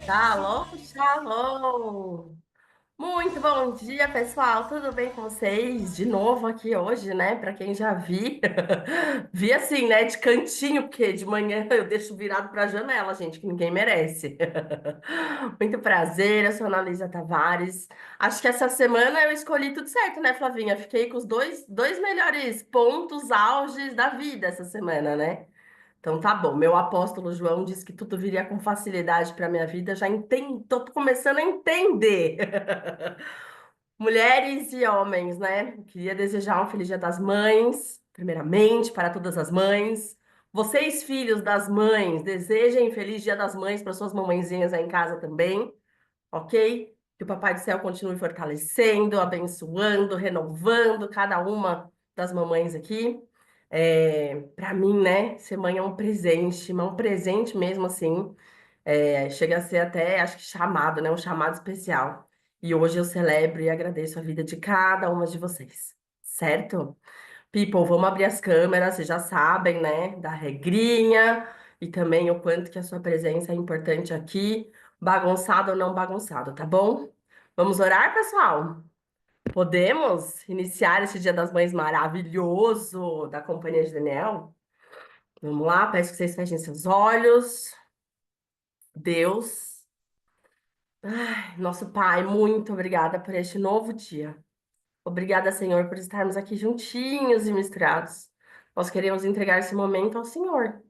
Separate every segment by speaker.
Speaker 1: Shalom, shalom! Muito bom dia, pessoal. Tudo bem com vocês? De novo aqui hoje, né? Para quem já vi assim, né? De cantinho, porque de manhã eu deixo virado para a janela, gente, que ninguém merece. Muito prazer, eu sou a Analisa Tavares. Acho que essa semana eu escolhi tudo certo, né, Flavinha? Fiquei com os dois melhores pontos auges da vida essa semana, né? Então tá bom, meu apóstolo João disse que tudo viria com facilidade para minha vida, já entendo, tô começando a entender. Mulheres e homens, né? Queria desejar um feliz Dia das Mães, primeiramente, para todas as mães. Vocês, filhos das mães, desejem feliz Dia das Mães para suas mamãezinhas aí em casa também, ok? Que o Papai do Céu continue fortalecendo, abençoando, renovando cada uma das mamães aqui. Para mim, né, ser mãe é um presente, mas um presente mesmo assim. Chega a ser até, acho que chamado, né, um chamado especial. E hoje eu celebro e agradeço a vida de cada uma de vocês, certo? People, vamos abrir as câmeras, vocês já sabem, né, da regrinha e também o quanto que a sua presença é importante aqui, bagunçado ou não bagunçado, tá bom? Vamos orar, pessoal? Podemos iniciar esse Dia das Mães maravilhoso da Companhia de Daniel? Vamos lá, peço que vocês fechem seus olhos. Deus, nosso Pai, muito obrigada por este novo dia. Obrigada, Senhor, por estarmos aqui juntinhos e misturados. Nós queremos entregar esse momento ao Senhor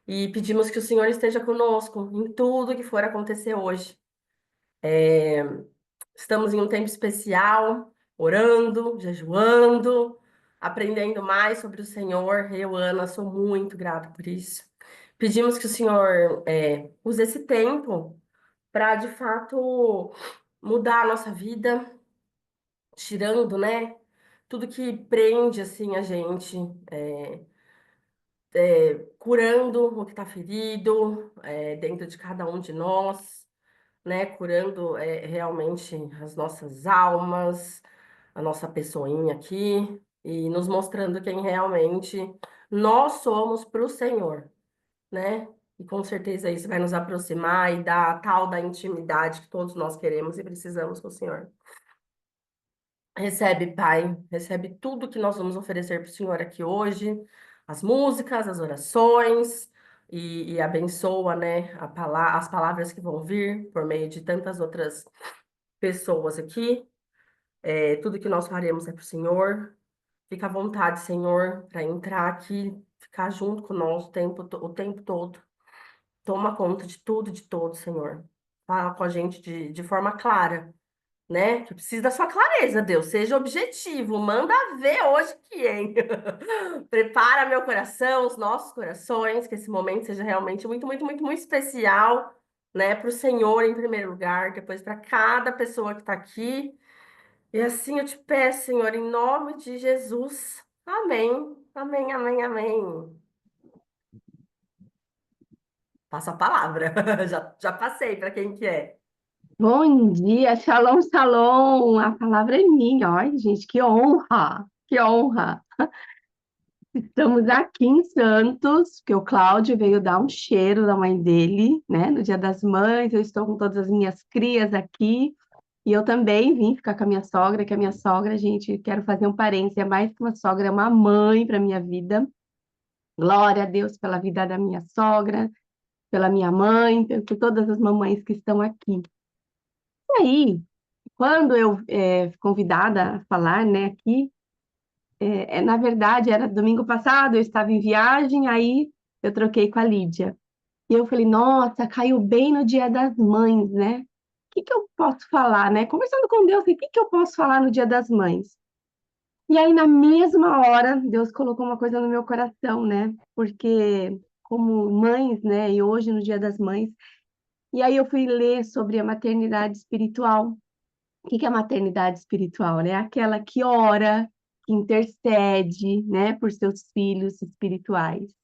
Speaker 1: e pedimos que o Senhor esteja conosco em tudo que for acontecer hoje. Estamos em um tempo especial, orando, jejuando, aprendendo mais sobre o Senhor. Eu, Ana, sou muito grata por isso. Pedimos que o Senhor use esse tempo para, de fato, mudar a nossa vida, tirando, né, tudo que prende, assim, a gente, curando o que está ferido, dentro de cada um de nós, né, curando, realmente as nossas almas, a nossa pessoinha aqui, e nos mostrando quem realmente nós somos para o Senhor, né? E com certeza isso vai nos aproximar e dar a tal da intimidade que todos nós queremos e precisamos com o Senhor. Recebe, Pai, recebe tudo que nós vamos oferecer para o Senhor aqui hoje, as músicas, as orações, e abençoa, né, as palavras que vão vir por meio de tantas outras pessoas aqui. Tudo que nós faremos é para o Senhor. Fica à vontade, Senhor, para entrar aqui, ficar junto com nós o tempo todo. Toma conta de tudo, de todos, Senhor. Fala com a gente de forma clara, né? Que precisa da sua clareza, Deus. Seja objetivo. Manda ver hoje que, hein? Prepara meu coração, os nossos corações, que esse momento seja realmente muito, muito, muito, muito especial, né? Para o Senhor em primeiro lugar, depois para cada pessoa que está aqui. E assim eu te peço, Senhor, em nome de Jesus. Amém. Amém, amém, amém. Passo a palavra. Já passei para quem que é.
Speaker 2: Bom dia, shalom, shalom. A palavra é minha. Olha, gente, que honra, que honra. Estamos aqui em Santos, que o Cláudio veio dar um cheiro da mãe dele, né? No Dia das Mães, eu estou com todas as minhas crias aqui. E eu também vim ficar com a minha sogra, que a minha sogra, gente, quero fazer um parênteses, é mais que uma sogra, é uma mãe para minha vida. Glória a Deus pela vida da minha sogra, pela minha mãe, por todas as mamães que estão aqui. E aí, quando eu fui convidada a falar, né, aqui, na verdade, era domingo passado, eu estava em viagem, aí eu troquei com a Lídia. E eu falei, nossa, caiu bem no Dia das Mães, né? O que que eu posso falar, né? Conversando com Deus, o que que eu posso falar no Dia das Mães? E aí, na mesma hora, Deus colocou uma coisa no meu coração, né? Porque, como mães, né, e hoje no Dia das Mães, e aí eu fui ler sobre a maternidade espiritual. O que que é a maternidade espiritual, né? Aquela que ora, que intercede, né, por seus filhos espirituais.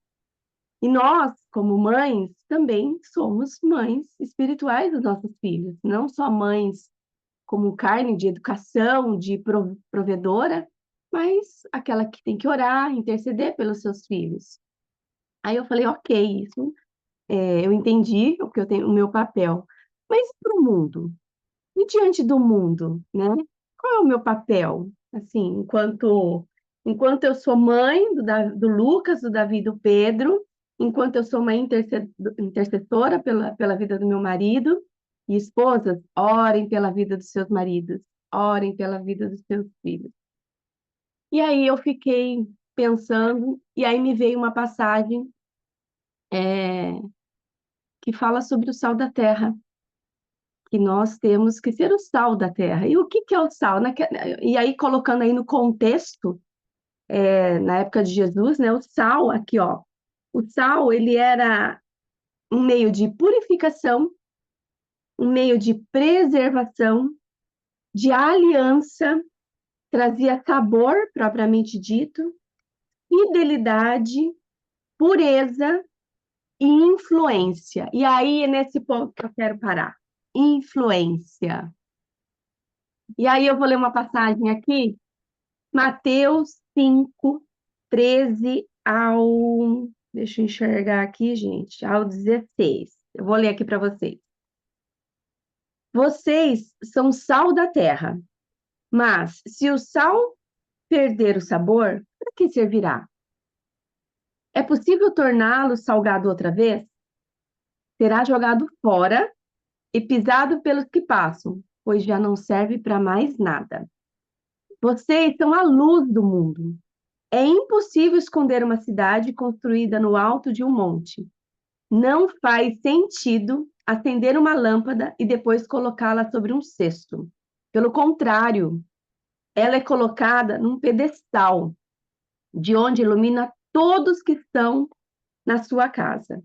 Speaker 2: E nós, como mães, também somos mães espirituais dos nossos filhos, não só mães como carne de educação, de provedora, mas aquela que tem que orar, interceder pelos seus filhos. Aí eu falei, ok, isso eu entendi o que eu tenho, o meu papel. Mas e para o mundo? E diante do mundo, né? Qual é o meu papel? Assim, enquanto eu sou mãe do Lucas, do Davi e do Pedro, enquanto eu sou uma intercessora pela vida do meu marido, e esposas, orem pela vida dos seus maridos, orem pela vida dos seus filhos. E aí eu fiquei pensando, e aí me veio uma passagem é, que fala sobre o sal da terra, que nós temos que ser o sal da terra. E o que que é o sal? E aí, colocando aí no contexto, na época de Jesus, né, o sal, aqui, ó, o sal, ele era um meio de purificação, um meio de preservação, de aliança, trazia sabor, propriamente dito, fidelidade, pureza e influência. E aí é nesse ponto que eu quero parar. Influência. E aí eu vou ler uma passagem aqui, Mateus 5, 13 ao. Deixa eu enxergar aqui, gente, ao 16. Eu vou ler aqui para vocês. Vocês são sal da terra, mas se o sal perder o sabor, para que servirá? É possível torná-lo salgado outra vez? Será jogado fora e pisado pelos que passam, pois já não serve para mais nada. Vocês são a luz do mundo. É impossível esconder uma cidade construída no alto de um monte. Não faz sentido acender uma lâmpada e depois colocá-la sobre um cesto. Pelo contrário, ela é colocada num pedestal, de onde ilumina todos que estão na sua casa.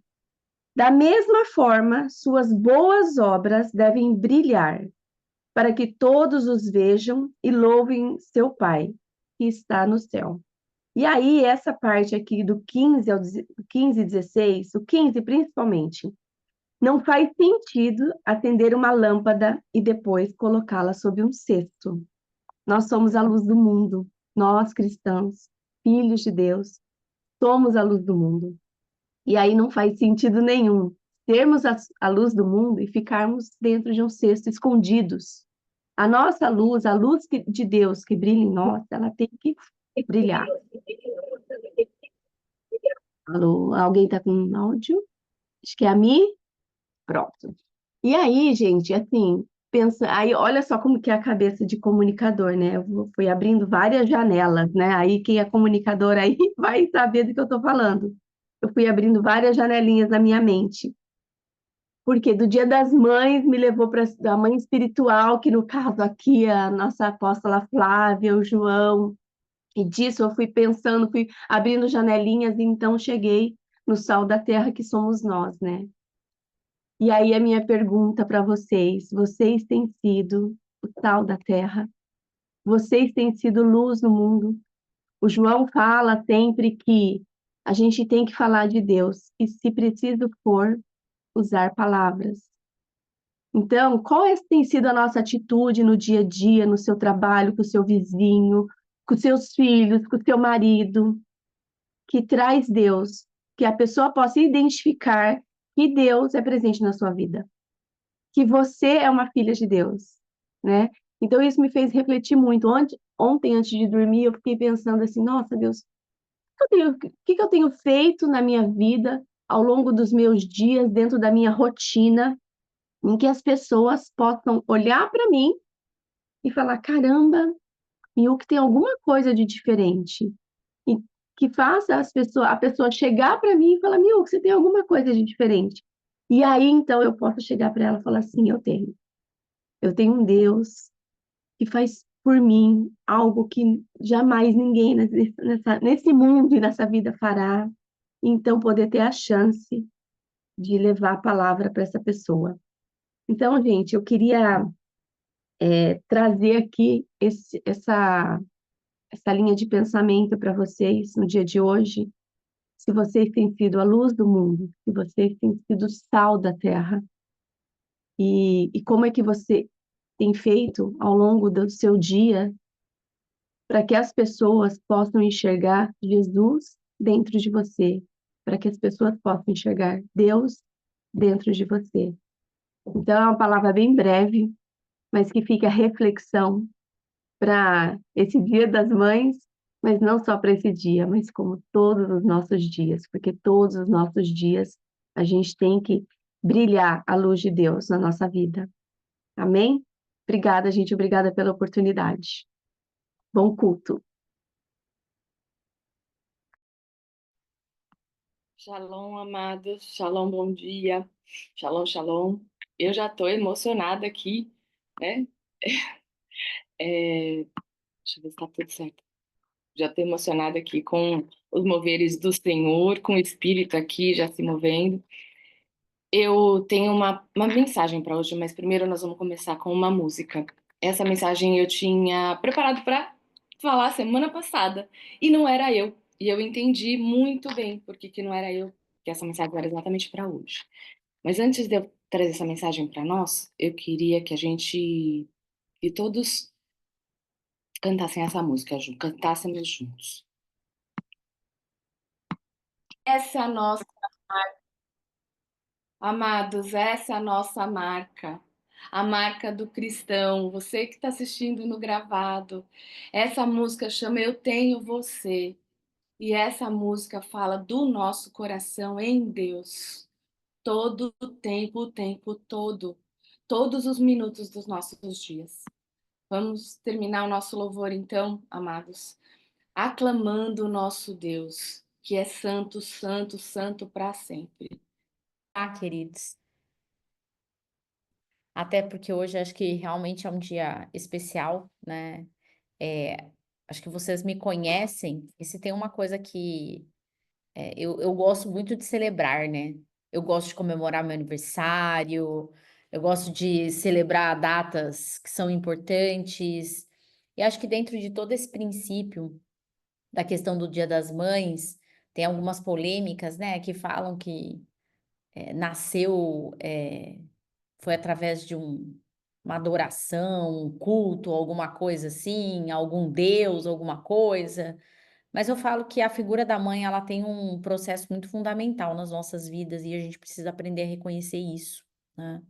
Speaker 2: Da mesma forma, suas boas obras devem brilhar, para que todos os vejam e louvem seu Pai, que está no céu. E aí, essa parte aqui do 15 ao 15 e 16, o 15 principalmente, não faz sentido acender uma lâmpada e depois colocá-la sob um cesto. Nós somos a luz do mundo, nós cristãos, filhos de Deus, somos a luz do mundo. E aí não faz sentido nenhum termos a luz do mundo e ficarmos dentro de um cesto escondidos. A nossa luz, a luz de Deus que brilha em nós, ela tem que brilhar. Alô, alguém está com áudio? Acho que é a Mi? Pronto. E aí, gente, assim, pensa, aí olha só como que é a cabeça de comunicador, né? Fui abrindo várias janelas, né? Aí quem é comunicador aí vai saber do que eu estou falando. Eu fui abrindo várias janelinhas na minha mente. Porque do Dia das Mães me levou para a mãe espiritual, que no caso aqui é a nossa apóstola Flávia, o João. E disso eu fui pensando, fui abrindo janelinhas e então cheguei no sal da terra que somos nós, né? E aí a minha pergunta para vocês: vocês têm sido o sal da terra? Vocês têm sido luz no mundo? O João fala sempre que a gente tem que falar de Deus e, se preciso for, usar palavras. Então, tem sido a nossa atitude no dia a dia, no seu trabalho, com o seu vizinho, com seus filhos, com o seu marido, que traz Deus, que a pessoa possa identificar que Deus é presente na sua vida, que você é uma filha de Deus, né? Então, isso me fez refletir muito. Ontem, antes de dormir, eu fiquei pensando assim: nossa, Deus, o que que eu tenho feito na minha vida ao longo dos meus dias, dentro da minha rotina, em que as pessoas possam olhar para mim e falar: caramba, Miyuki tem alguma coisa de diferente. E que faça a pessoa chegar para mim e falar: Miyuki, você tem alguma coisa de diferente. E aí, então, eu posso chegar para ela e falar: sim, eu tenho. Eu tenho um Deus que faz por mim algo que jamais ninguém nesse mundo e nessa vida fará. Então, poder ter a chance de levar a palavra para essa pessoa. Então, gente, eu queria trazer aqui essa linha de pensamento para vocês no dia de hoje. Se vocês têm sido a luz do mundo, se vocês têm sido o sal da terra, e como é que você tem feito ao longo do seu dia para que as pessoas possam enxergar Jesus dentro de você, para que as pessoas possam enxergar Deus dentro de você. Então, é uma palavra bem breve, mas que fica a reflexão para esse Dia das Mães, mas não só para esse dia, mas como todos os nossos dias, porque todos os nossos dias a gente tem que brilhar a luz de Deus na nossa vida. Amém? Obrigada, gente. Obrigada pela oportunidade. Bom culto.
Speaker 3: Shalom, amados. Shalom, bom dia. Shalom, shalom. Eu já estou emocionada aqui, né? Deixa eu ver se está tudo certo. Já estou emocionada aqui com os moveres do Senhor, com o Espírito aqui já se movendo. Eu tenho uma mensagem para hoje, mas primeiro nós vamos começar com uma música. Essa mensagem eu tinha preparado para falar semana passada e não era eu. E eu entendi muito bem por que não era eu, que essa mensagem era exatamente para hoje. Mas antes de eu trazer essa mensagem para nós, eu queria que a gente e todos cantassem essa música, cantássemos juntos. Essa é a nossa, amados, essa é a nossa marca. A marca do cristão, você que está assistindo no gravado. Essa música chama Eu Tenho Você. E essa música fala do nosso coração em Deus. Todo o tempo todo. Todos os minutos dos nossos dias. Vamos terminar o nosso louvor, então, amados, aclamando o nosso Deus, que é santo, santo, santo para sempre.
Speaker 4: Ah, queridos. Até porque hoje acho que realmente é um dia especial, né? Acho que vocês me conhecem, e se tem uma coisa que eu gosto muito de celebrar, né? Eu gosto de comemorar meu aniversário, eu gosto de celebrar datas que são importantes. E acho que dentro de todo esse princípio da questão do Dia das Mães, tem algumas polêmicas, né, que falam que nasceu. Foi através de uma adoração, um culto, alguma coisa assim, algum deus, alguma coisa. Mas eu falo que a figura da mãe, ela tem um processo muito fundamental nas nossas vidas e a gente precisa aprender a reconhecer isso, né?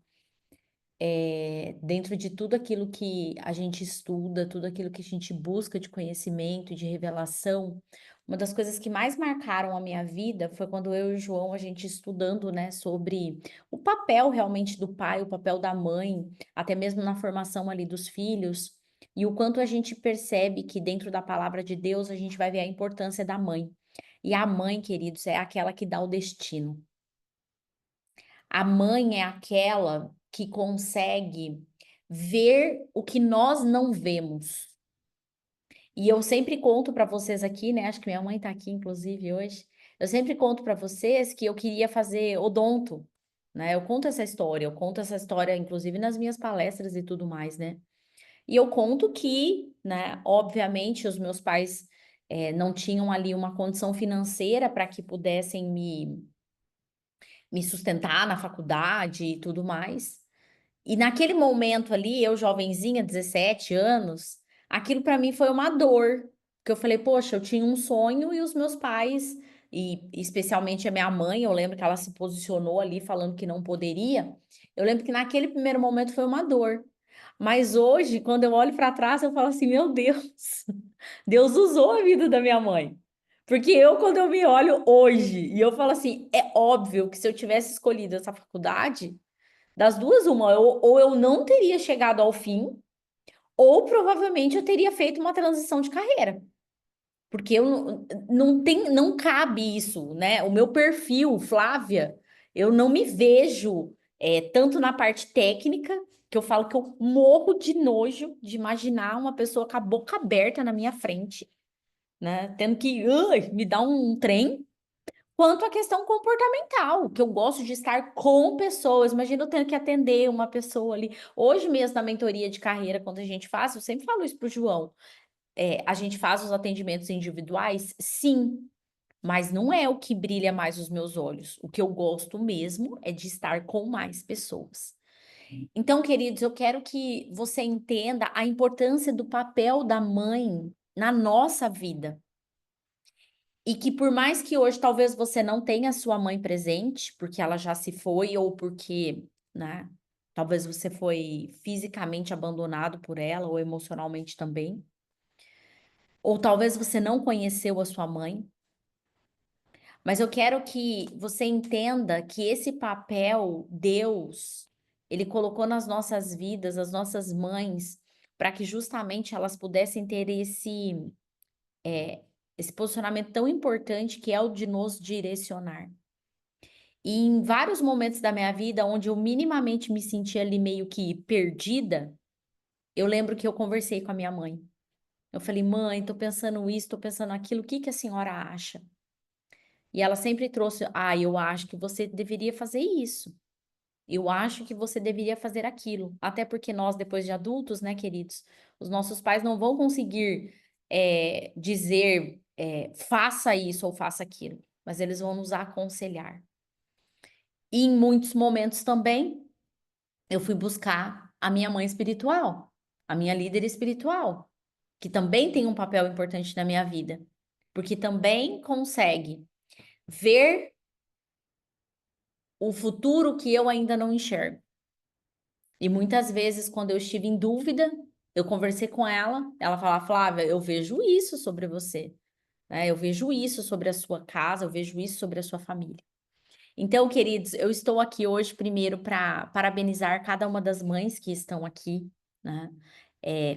Speaker 4: Dentro de tudo aquilo que a gente estuda, tudo aquilo que a gente busca de conhecimento e de revelação, uma das coisas que mais marcaram a minha vida foi quando eu e o João, a gente estudando, né, sobre o papel realmente do pai, o papel da mãe, até mesmo na formação ali dos filhos, e o quanto a gente percebe que dentro da palavra de Deus a gente vai ver a importância da mãe. E a mãe, queridos, é aquela que dá o destino. A mãe é aquela que consegue ver o que nós não vemos. E eu sempre conto para vocês aqui, né? Acho que minha mãe tá aqui, inclusive, hoje. Eu sempre conto para vocês que eu queria fazer odonto, né? Eu conto essa história, inclusive, nas minhas palestras e tudo mais, né? E eu conto que, né, obviamente, os meus pais não tinham ali uma condição financeira para que pudessem me sustentar na faculdade e tudo mais. E naquele momento ali, eu jovenzinha, 17 anos, aquilo para mim foi uma dor, porque eu falei, poxa, eu tinha um sonho e os meus pais, e especialmente a minha mãe, eu lembro que ela se posicionou ali falando que não poderia. Eu lembro que naquele primeiro momento foi uma dor. Mas hoje, quando eu olho para trás, eu falo assim, meu Deus, Deus usou a vida da minha mãe. Porque eu, quando eu me olho hoje, e eu falo assim, é óbvio que se eu tivesse escolhido essa faculdade, das duas, uma, ou eu não teria chegado ao fim, ou provavelmente eu teria feito uma transição de carreira. Porque eu não cabe isso, né? O meu perfil, Flávia, eu não me vejo tanto na parte técnica, que eu falo que eu morro de nojo de imaginar uma pessoa com a boca aberta na minha frente, né? Tendo que me dar um trem quanto à questão comportamental, que eu gosto de estar com pessoas. Imagina eu tendo que atender uma pessoa ali. Hoje mesmo, na mentoria de carreira, quando a gente faz, eu sempre falo isso para o João. A gente faz os atendimentos individuais, sim, mas não é o que brilha mais os meus olhos. O que eu gosto mesmo é de estar com mais pessoas. Então, queridos, eu quero que você entenda a importância do papel da mãe na nossa vida. E que por mais que hoje talvez você não tenha sua mãe presente, porque ela já se foi ou porque, né, Talvez você foi fisicamente abandonado por ela ou emocionalmente também. Ou talvez você não conheceu a sua mãe. Mas eu quero que você entenda que esse papel, Deus, Ele colocou nas nossas vidas, as nossas mães, para que justamente elas pudessem ter esse posicionamento tão importante que é o de nos direcionar. E em vários momentos da minha vida, onde eu minimamente me sentia ali meio que perdida, eu lembro que eu conversei com a minha mãe. Eu falei, mãe, tô pensando isso, tô pensando aquilo, o que que a senhora acha? E ela sempre trouxe, eu acho que você deveria fazer isso. Eu acho que você deveria fazer aquilo. Até porque nós, depois de adultos, né, queridos, os nossos pais não vão conseguir dizer, faça isso ou faça aquilo, mas eles vão nos aconselhar. E em muitos momentos também, eu fui buscar a minha mãe espiritual, a minha líder espiritual, que também tem um papel importante na minha vida, porque também consegue ver o futuro que eu ainda não enxergo. E muitas vezes, quando eu estive em dúvida, eu conversei com ela falava, Flávia, eu vejo isso sobre você, né? Eu vejo isso sobre a sua casa, eu vejo isso sobre a sua família. Então, queridos, eu estou aqui hoje primeiro para parabenizar cada uma das mães que estão aqui, né?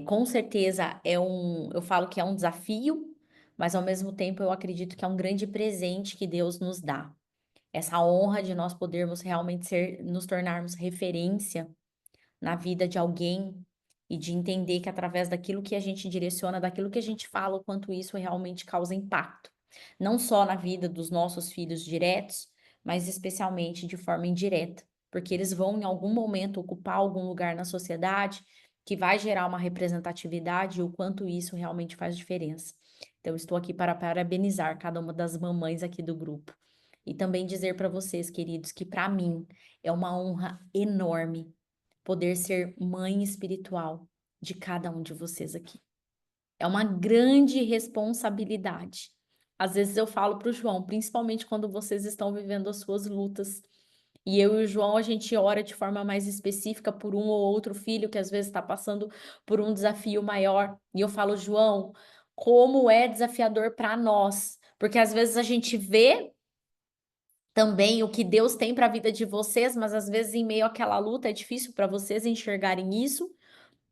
Speaker 4: Com certeza eu falo que é um desafio, mas ao mesmo tempo eu acredito que é um grande presente que Deus nos dá. Essa honra de nós podermos realmente nos tornarmos referência na vida de alguém e de entender que através daquilo que a gente direciona, daquilo que a gente fala, o quanto isso realmente causa impacto. Não só na vida dos nossos filhos diretos, mas especialmente de forma indireta, porque eles vão em algum momento ocupar algum lugar na sociedade que vai gerar uma representatividade e o quanto isso realmente faz diferença. Então, estou aqui para parabenizar cada uma das mamães aqui do grupo. E também dizer para vocês, queridos, que para mim é uma honra enorme poder ser mãe espiritual de cada um de vocês aqui. É uma grande responsabilidade. Às vezes eu falo para o João, principalmente quando vocês estão vivendo as suas lutas. E eu e o João, a gente ora de forma mais específica por um ou outro filho que às vezes está passando por um desafio maior. E eu falo, João, como é desafiador para nós. Porque às vezes a gente vê também o que Deus tem para a vida de vocês, mas às vezes em meio àquela luta é difícil para vocês enxergarem isso,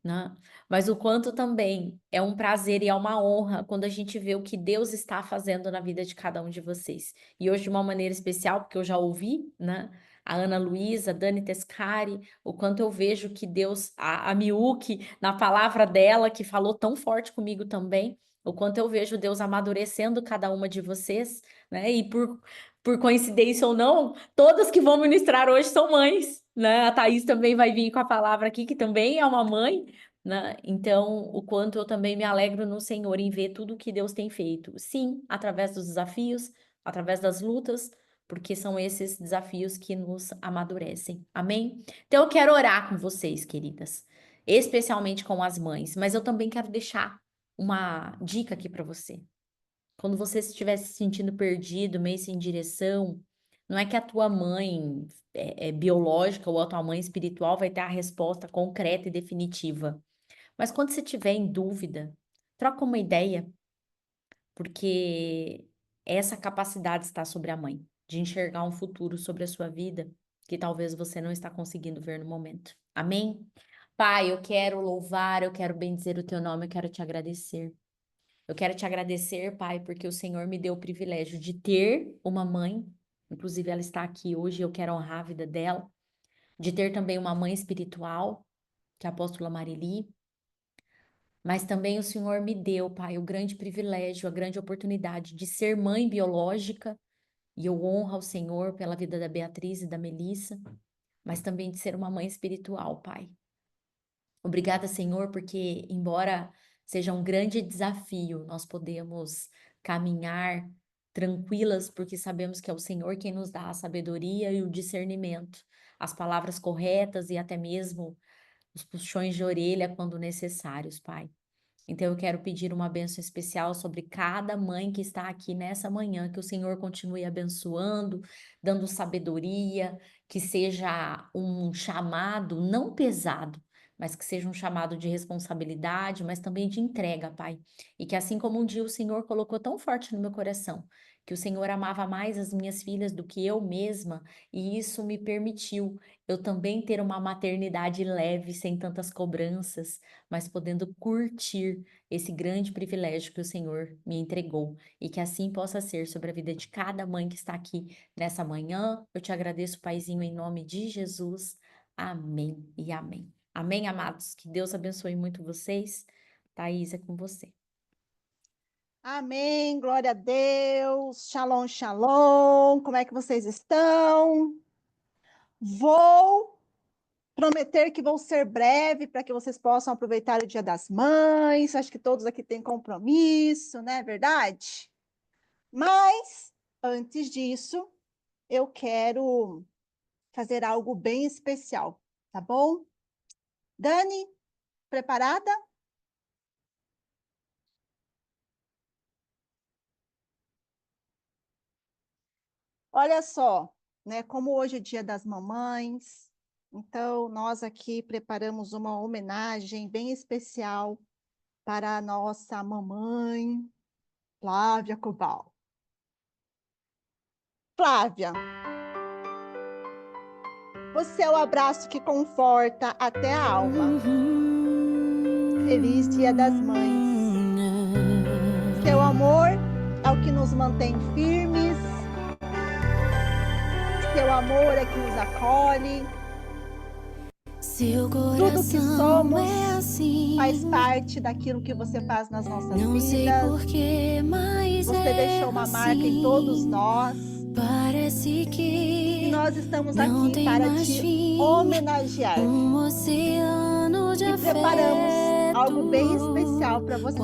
Speaker 4: né? Mas o quanto também é um prazer e é uma honra quando a gente vê o que Deus está fazendo na vida de cada um de vocês. E hoje de uma maneira especial, porque eu já ouvi, né? A Ana Luísa, a Dani Tescari, o quanto eu vejo que Deus, a Miuki, na palavra dela, que falou tão forte comigo também, o quanto eu vejo Deus amadurecendo cada uma de vocês, né? E por coincidência ou não, todas que vão ministrar hoje são mães, né? A Thaís também vai vir com a palavra aqui, que também é uma mãe, né? Então, o quanto eu também me alegro no Senhor em ver tudo que Deus tem feito. Sim, através dos desafios, através das lutas, porque são esses desafios que nos amadurecem. Amém? Então, eu quero orar com vocês, queridas, especialmente com as mães, mas eu também quero deixar uma dica aqui para você. Quando você estiver se sentindo perdido, meio sem direção, não é que a tua mãe biológica ou a tua mãe espiritual vai ter a resposta concreta e definitiva. Mas quando você estiver em dúvida, troca uma ideia, porque essa capacidade está sobre a mãe, de enxergar um futuro sobre a sua vida que talvez você não está conseguindo ver no momento. Amém? Pai, eu quero louvar, eu quero bendizer o teu nome, eu quero te agradecer. Eu quero te agradecer, Pai, porque o Senhor me deu o privilégio de ter uma mãe, inclusive ela está aqui hoje, eu quero honrar a vida dela, de ter também uma mãe espiritual, que é a apóstola Marili, mas também o Senhor me deu, Pai, o grande privilégio, a grande oportunidade de ser mãe biológica, e eu honro ao Senhor pela vida da Beatriz e da Melissa, mas também de ser uma mãe espiritual, Pai. Obrigada, Senhor, porque embora seja um grande desafio, nós podemos caminhar tranquilas, porque sabemos que é o Senhor quem nos dá a sabedoria e o discernimento, as palavras corretas e até mesmo os puxões de orelha quando necessários, Pai. Então, eu quero pedir uma bênção especial sobre cada mãe que está aqui nessa manhã, que o Senhor continue abençoando, dando sabedoria, que seja um chamado não pesado, mas que seja um chamado de responsabilidade, mas também de entrega, Pai. E que assim como um dia o Senhor colocou tão forte no meu coração, que o Senhor amava mais as minhas filhas do que eu mesma, e isso me permitiu eu também ter uma maternidade leve, sem tantas cobranças, mas podendo curtir esse grande privilégio que o Senhor me entregou. E que assim possa ser sobre a vida de cada mãe que está aqui nessa manhã. Eu te agradeço, Paizinho, em nome de Jesus. Amém e amém. Amém, amados. Que Deus abençoe muito vocês. Thaís, é com você.
Speaker 5: Amém, glória a Deus. Shalom, shalom. Como é que vocês estão? Vou prometer que vou ser breve para que vocês possam aproveitar o Dia das Mães. Acho que todos aqui têm compromisso, não é verdade? Mas, antes disso, eu quero fazer algo bem especial, tá bom? Dani, preparada? Olha só, né? Como hoje é Dia das Mamães, então nós aqui preparamos uma homenagem bem especial para a nossa mamãe, Flávia Cobal. Flávia, você é o abraço que conforta até a alma. Feliz Dia das Mães. Seu amor é o que nos mantém firmes. Seu amor é que nos acolhe. Tudo que somos faz parte daquilo que você faz nas nossas vidas. Você deixou uma marca em todos nós. E nós estamos aqui para te homenagear. E preparamos algo bem especial para você.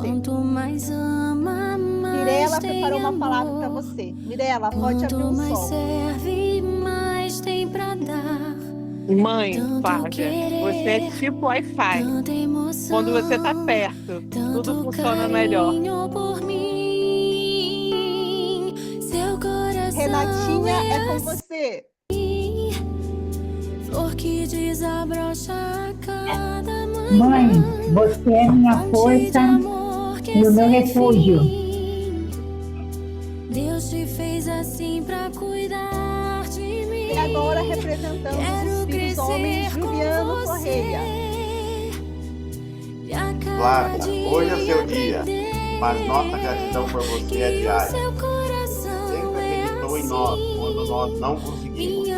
Speaker 5: Mirela preparou uma palavra para você. Mirela, pode abrir o som.
Speaker 6: Mãe, Flávia, você é tipo Wi-Fi. Quando você tá perto, tudo funciona melhor.
Speaker 5: Renatinha, é com você.
Speaker 7: Mãe, você é minha força e o meu refúgio.
Speaker 8: Deus te fez assim pra cuidar de mim.
Speaker 5: E agora representando os filhos homens, Juliano Correia.
Speaker 9: Flávia, hoje é seu dia, mas nossa gratidão por você é diária. Sempre acreditou em nós quando nós não conseguimos. Que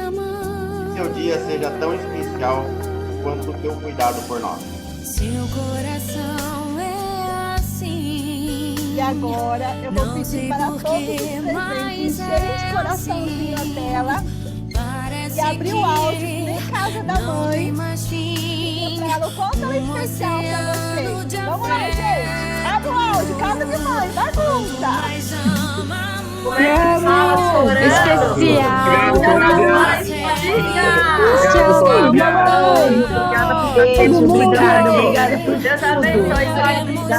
Speaker 9: seu dia seja tão especial quanto o teu cuidado por nós.
Speaker 8: Seu coração é assim.
Speaker 5: E agora eu vou pedir para todos os presentes encherem de coraçãozinho a tela e abrir o áudio que nem casa da mãe. E pra ela o quanto ela é especial pra você. Vamos lá, gente. Abre o áudio, casa de mãe, bagunça.
Speaker 2: Especial.
Speaker 1: Obrigada por
Speaker 2: Obrigada por
Speaker 1: Deus abençoe sua vida.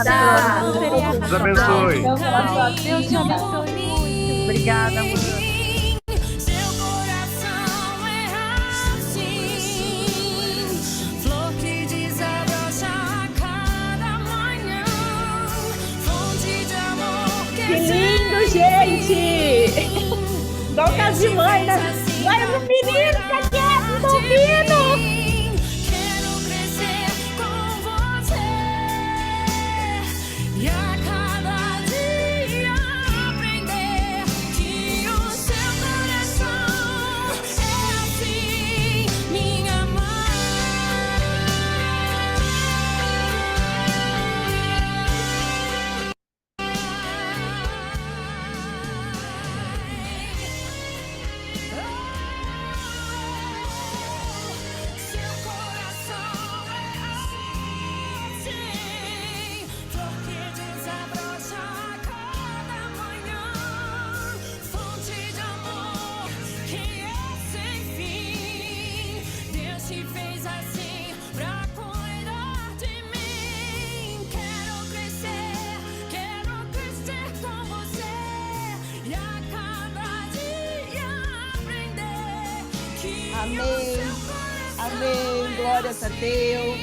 Speaker 10: Deus abençoe.
Speaker 2: Deus te abençoe muito. Obrigada, mãe.
Speaker 8: Seu coração é assim, flor que desabrocha a cada manhã, fonte de amor
Speaker 5: Que lindo, gente! Igual casa de mãe, né? Olha o menino que aqui é ouvindo!
Speaker 8: Quero crescer com você e a cada dia aprender que o seu coração é assim, minha mãe.
Speaker 5: Amém. Amém. Glórias a Deus.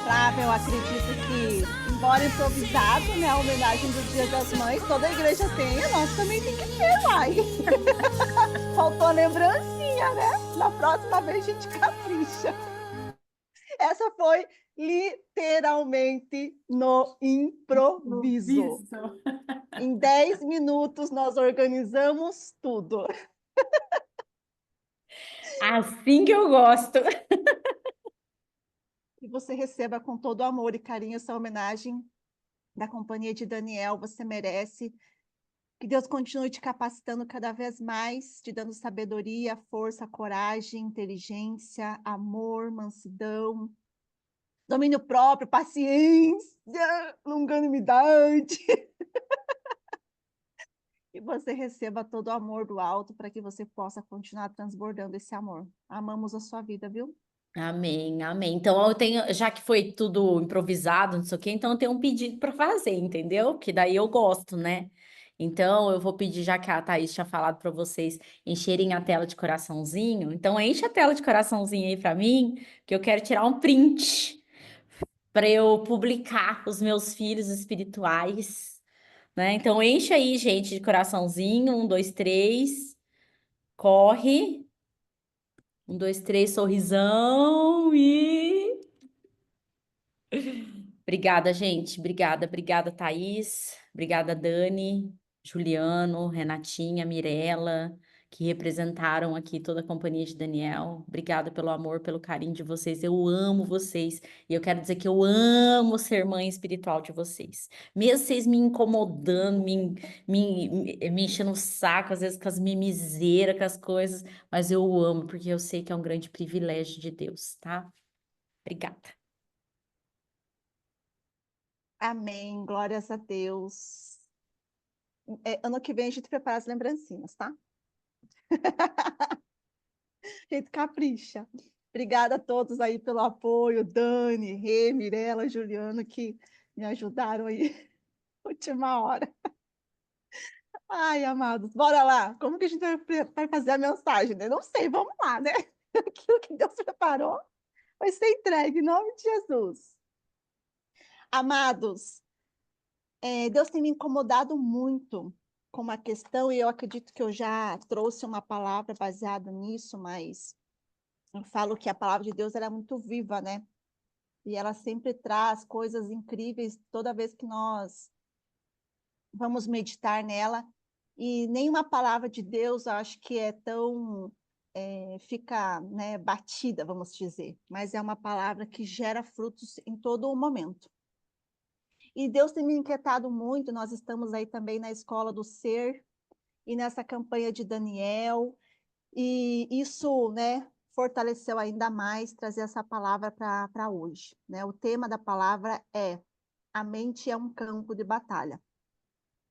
Speaker 5: Flávia, eu acredito que, embora improvisado, né, a homenagem do Dia das Mães, toda a igreja tem, a nossa também tem que ter, uai. Faltou a lembrancinha, né? Na próxima vez a gente capricha. Essa foi literalmente no improviso. Em 10 minutos nós organizamos tudo.
Speaker 4: Assim que eu gosto.
Speaker 5: Que você receba com todo amor e carinho essa homenagem da Companhia de Daniel, você merece. Que Deus continue te capacitando cada vez mais, te dando sabedoria, força, coragem, inteligência, amor, mansidão, domínio próprio, paciência, longanimidade. Que você receba todo o amor do alto para que você possa continuar transbordando esse amor. Amamos a sua vida, viu?
Speaker 4: Amém, amém. Então eu tenho, já que foi tudo improvisado, não sei o quê, então eu tenho um pedido para fazer, entendeu? Que daí eu gosto, né? Então eu vou pedir, já que a Thaís tinha falado para vocês encherem a tela de coraçãozinho, então enche a tela de coraçãozinho aí para mim, que eu quero tirar um print para eu publicar os meus filhos espirituais, né? Então enche aí, gente, de coraçãozinho, 1, 2, 3, corre. 1, 2, 3, sorrisão e. Obrigada, gente. Obrigada, Thaís. Obrigada, Dani, Juliano, Renatinha, Mirella, que representaram aqui toda a companhia de Daniel. Obrigada pelo amor, pelo carinho de vocês. Eu amo vocês. E eu quero dizer que eu amo ser mãe espiritual de vocês. Mesmo vocês me incomodando, me enchendo o saco, às vezes com as mimizeiras, com as coisas, mas eu amo, porque eu sei que é um grande privilégio de Deus, tá? Obrigada.
Speaker 5: Amém, glórias a Deus. Ano que vem a gente prepara as lembrancinhas, tá? A gente capricha. Obrigada a todos aí pelo apoio, Dani, Rê, Mirella, Juliano, que me ajudaram aí, última hora. Ai, amados, bora lá. Como que a gente vai fazer a mensagem, né? Não sei, vamos lá, né? Aquilo que Deus preparou vai ser entregue, em nome de Jesus. Amados, Deus tem me incomodado muito com uma questão, e eu acredito que eu já trouxe uma palavra baseada nisso, mas eu falo que a palavra de Deus ela é muito viva, né? E ela sempre traz coisas incríveis toda vez que nós vamos meditar nela. E nenhuma palavra de Deus eu acho que é tão fica, né, batida, vamos dizer, mas é uma palavra que gera frutos em todo o momento. E Deus tem me inquietado muito, nós estamos aí também na Escola do Ser, e nessa campanha de Daniel, e isso, né, fortaleceu ainda mais trazer essa palavra para hoje, né? O tema da palavra é: a mente é um campo de batalha,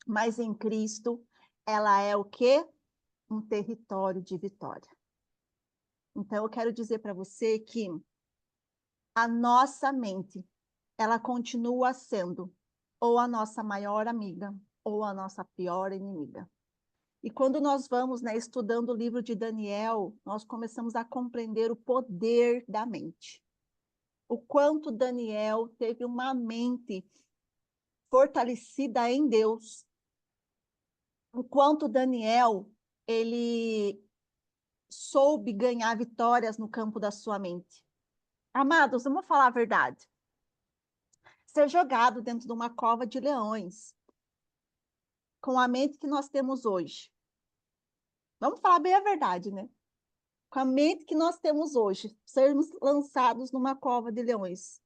Speaker 5: mas em Cristo ela é o quê? Um território de vitória. Então eu quero dizer para você que a nossa mente, ela continua sendo ou a nossa maior amiga ou a nossa pior inimiga. E quando nós vamos, né, estudando o livro de Daniel, nós começamos a compreender o poder da mente. O quanto Daniel teve uma mente fortalecida em Deus. O quanto Daniel, ele soube ganhar vitórias no campo da sua mente. Amados, vamos falar a verdade. Ser jogado dentro de uma cova de leões, com a mente que nós temos hoje. Vamos falar bem a verdade, né? Com a mente que nós temos hoje, sermos lançados numa cova de leões.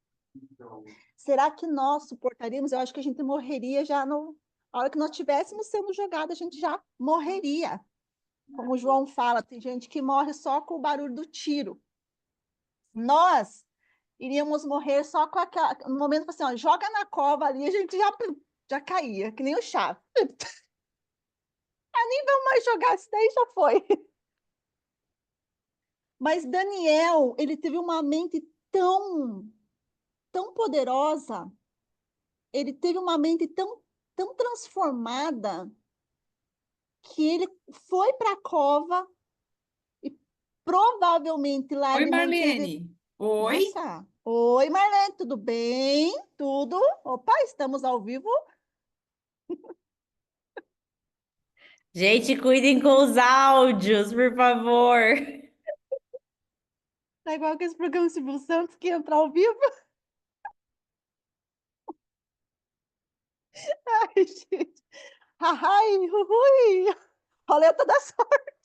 Speaker 5: Será que nós suportaríamos? Eu acho que a gente morreria já no... A hora que nós estivéssemos sendo jogados, a gente já morreria. Como o João fala, tem gente que morre só com o barulho do tiro. Nós iríamos morrer só com aquela... No momento assim, ó, joga na cova ali, a gente já caía, que nem o Chaves. Nem vamos mais jogar, isso daí já foi. Mas Daniel, ele teve uma mente tão poderosa, ele teve uma mente tão transformada, que ele foi para a cova e provavelmente lá
Speaker 11: Oi,
Speaker 5: ele manteve...
Speaker 11: Marlene. Oi.
Speaker 5: Nossa. Oi, Marlene, tudo bem? Tudo? Opa, estamos ao vivo?
Speaker 4: Gente, cuidem com os áudios, por favor.
Speaker 5: Tá igual aquele programa do Silvio Santos que entra ao vivo. Ai, gente. Ai, ui. Roleta da sorte.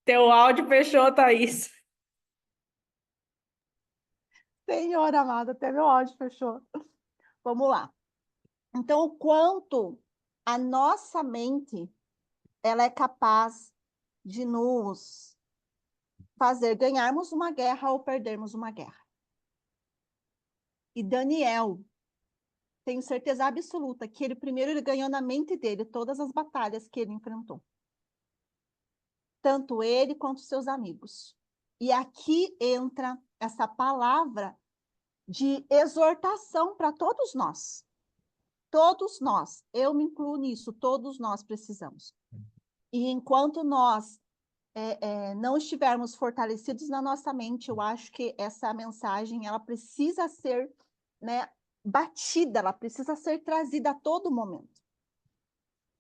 Speaker 4: Teu áudio fechou, Thaís.
Speaker 5: Senhor amado, até meu áudio fechou. Vamos lá. Então, o quanto a nossa mente ela é capaz de nos fazer ganharmos uma guerra ou perdermos uma guerra. E Daniel, tenho certeza absoluta que ele ganhou na mente dele todas as batalhas que ele enfrentou. Tanto ele quanto seus amigos. E aqui entra essa palavra de exortação para todos nós. Todos nós, eu me incluo nisso, todos nós precisamos. E enquanto nós não estivermos fortalecidos na nossa mente, eu acho que essa mensagem ela precisa ser, né, batida, ela precisa ser trazida a todo momento,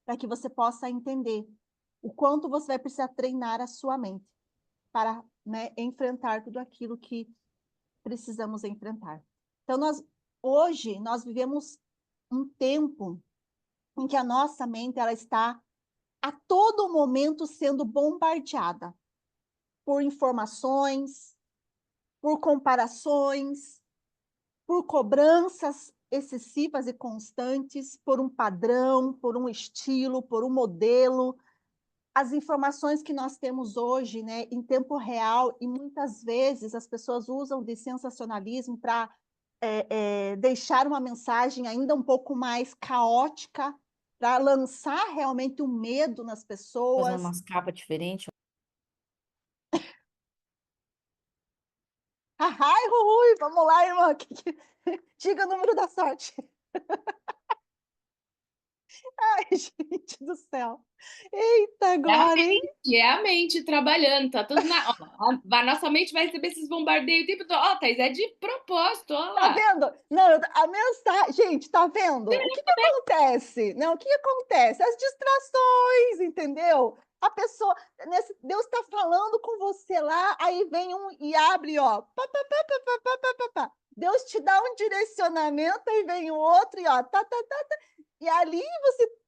Speaker 5: para que você possa entender o quanto você vai precisar treinar a sua mente para, né, enfrentar tudo aquilo que precisamos enfrentar. Então, hoje, nós vivemos um tempo em que a nossa mente ela está a todo momento sendo bombardeada por informações, por comparações, por cobranças excessivas e constantes, por um padrão, por um estilo, por um modelo. As informações que nós temos hoje, né, em tempo real, e muitas vezes as pessoas usam de sensacionalismo para deixar uma mensagem ainda um pouco mais caótica, para lançar realmente o medo nas pessoas.
Speaker 4: Fazendo umas capas diferentes.
Speaker 5: Ai, Rui, vamos lá, irmã. Diga o número da sorte. Ai, gente do céu. Eita, agora, hein?
Speaker 3: É a mente trabalhando, tá tudo na. Ó, a nossa mente vai receber esses bombardeios o tempo todo. Ó, Thaís, é de propósito, ó
Speaker 5: Tá
Speaker 3: lá.
Speaker 5: vendo? Não, a mensagem. Gente, tá vendo? O que acontece? Não, o que acontece? As distrações, entendeu? A pessoa. Deus está falando com você lá, aí vem um e abre, ó. Pá, pá, pá, pá, pá, pá, pá, pá, pá. Deus te dá um direcionamento, aí vem o outro e ó. Tá, tá, tá, tá. E ali você.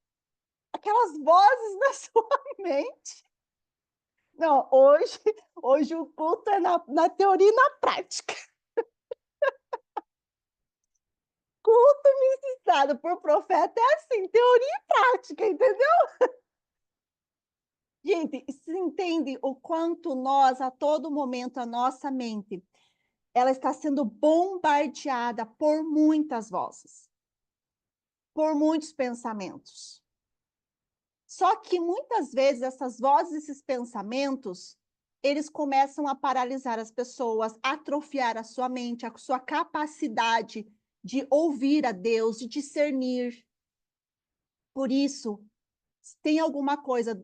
Speaker 5: Aquelas vozes na sua mente. Não, hoje o culto é na teoria e na prática. Culto ministrado por profeta é assim, teoria e prática, entendeu? Gente, se entende o quanto nós, a todo momento, a nossa mente, ela está sendo bombardeada por muitas vozes, por muitos pensamentos. Só que muitas vezes essas vozes, esses pensamentos, eles começam a paralisar as pessoas, atrofiar a sua mente, a sua capacidade de ouvir a Deus, de discernir. Por isso, se tem alguma coisa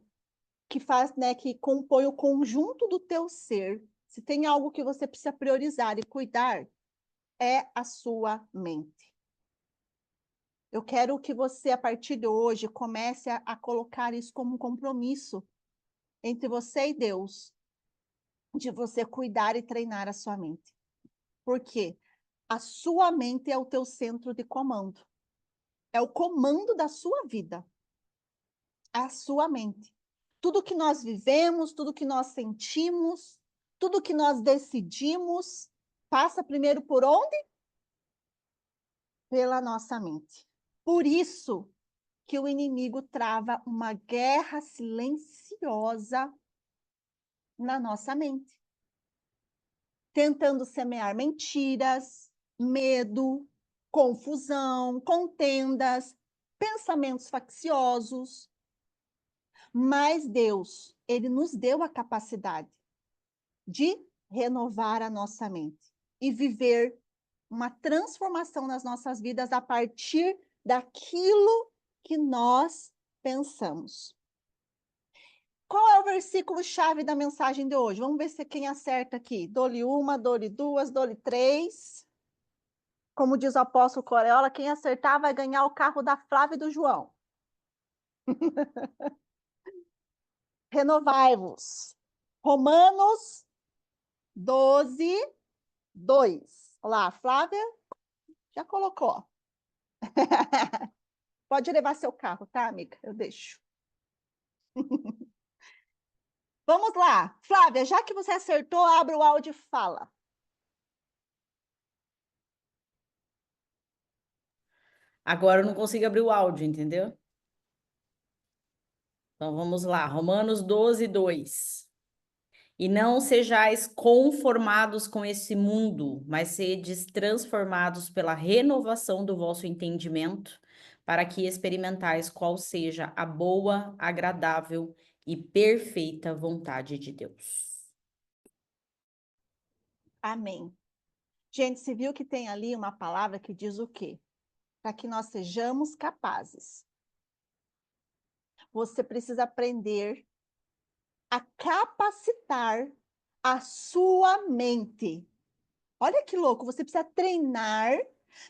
Speaker 5: que faz, né, que compõe o conjunto do teu ser, se tem algo que você precisa priorizar e cuidar, é a sua mente. Eu quero que você, a partir de hoje, comece a colocar isso como um compromisso entre você e Deus, de você cuidar e treinar a sua mente. Por quê? A sua mente é o teu centro de comando. É o comando da sua vida. A sua mente. Tudo que nós vivemos, tudo que nós sentimos, tudo que nós decidimos, passa primeiro por onde? Pela nossa mente. Por isso que o inimigo trava uma guerra silenciosa na nossa mente, tentando semear mentiras, medo, confusão, contendas, pensamentos facciosos. Mas Deus, ele nos deu a capacidade de renovar a nossa mente. e viver uma transformação nas nossas vidas a partir daquilo que nós pensamos. Qual é o versículo-chave da mensagem de hoje? Vamos ver se quem acerta aqui. Dou-lhe uma, dou-lhe duas, dou-lhe três. Como diz o apóstolo Coreola, quem acertar vai ganhar o carro da Flávia e do João. Renovai-vos. Romanos 12, 2. Olá, Flávia já colocou. Pode levar seu carro, tá, amiga? Eu deixo. Vamos lá. Flávia, já que você acertou, abre o áudio e fala.
Speaker 4: Agora eu não consigo abrir o áudio, entendeu? Então vamos lá. Romanos 12, 2. E não sejais conformados com esse mundo, mas sedes transformados pela renovação do vosso entendimento, para que experimentais qual seja a boa, agradável e perfeita vontade de Deus.
Speaker 5: Amém. Gente, você viu que tem ali uma palavra que diz o quê? Para que nós sejamos capazes. Você precisa aprender a capacitar a sua mente. Olha que louco, você precisa treinar,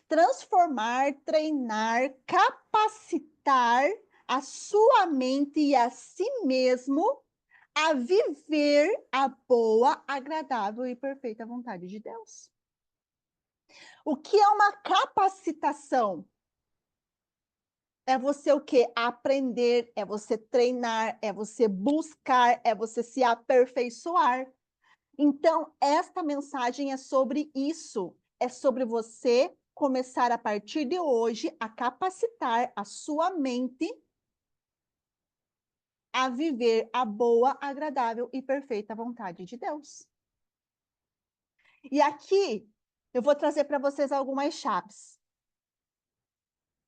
Speaker 5: transformar, treinar, capacitar a sua mente e a si mesmo a viver a boa, agradável e perfeita vontade de Deus. O que é uma capacitação? É você o quê? Aprender, é você treinar, é você buscar, é você se aperfeiçoar. Então, esta mensagem é sobre isso. É sobre você começar a partir de hoje a capacitar a sua mente a viver a boa, agradável e perfeita vontade de Deus. E aqui eu vou trazer para vocês algumas chaves.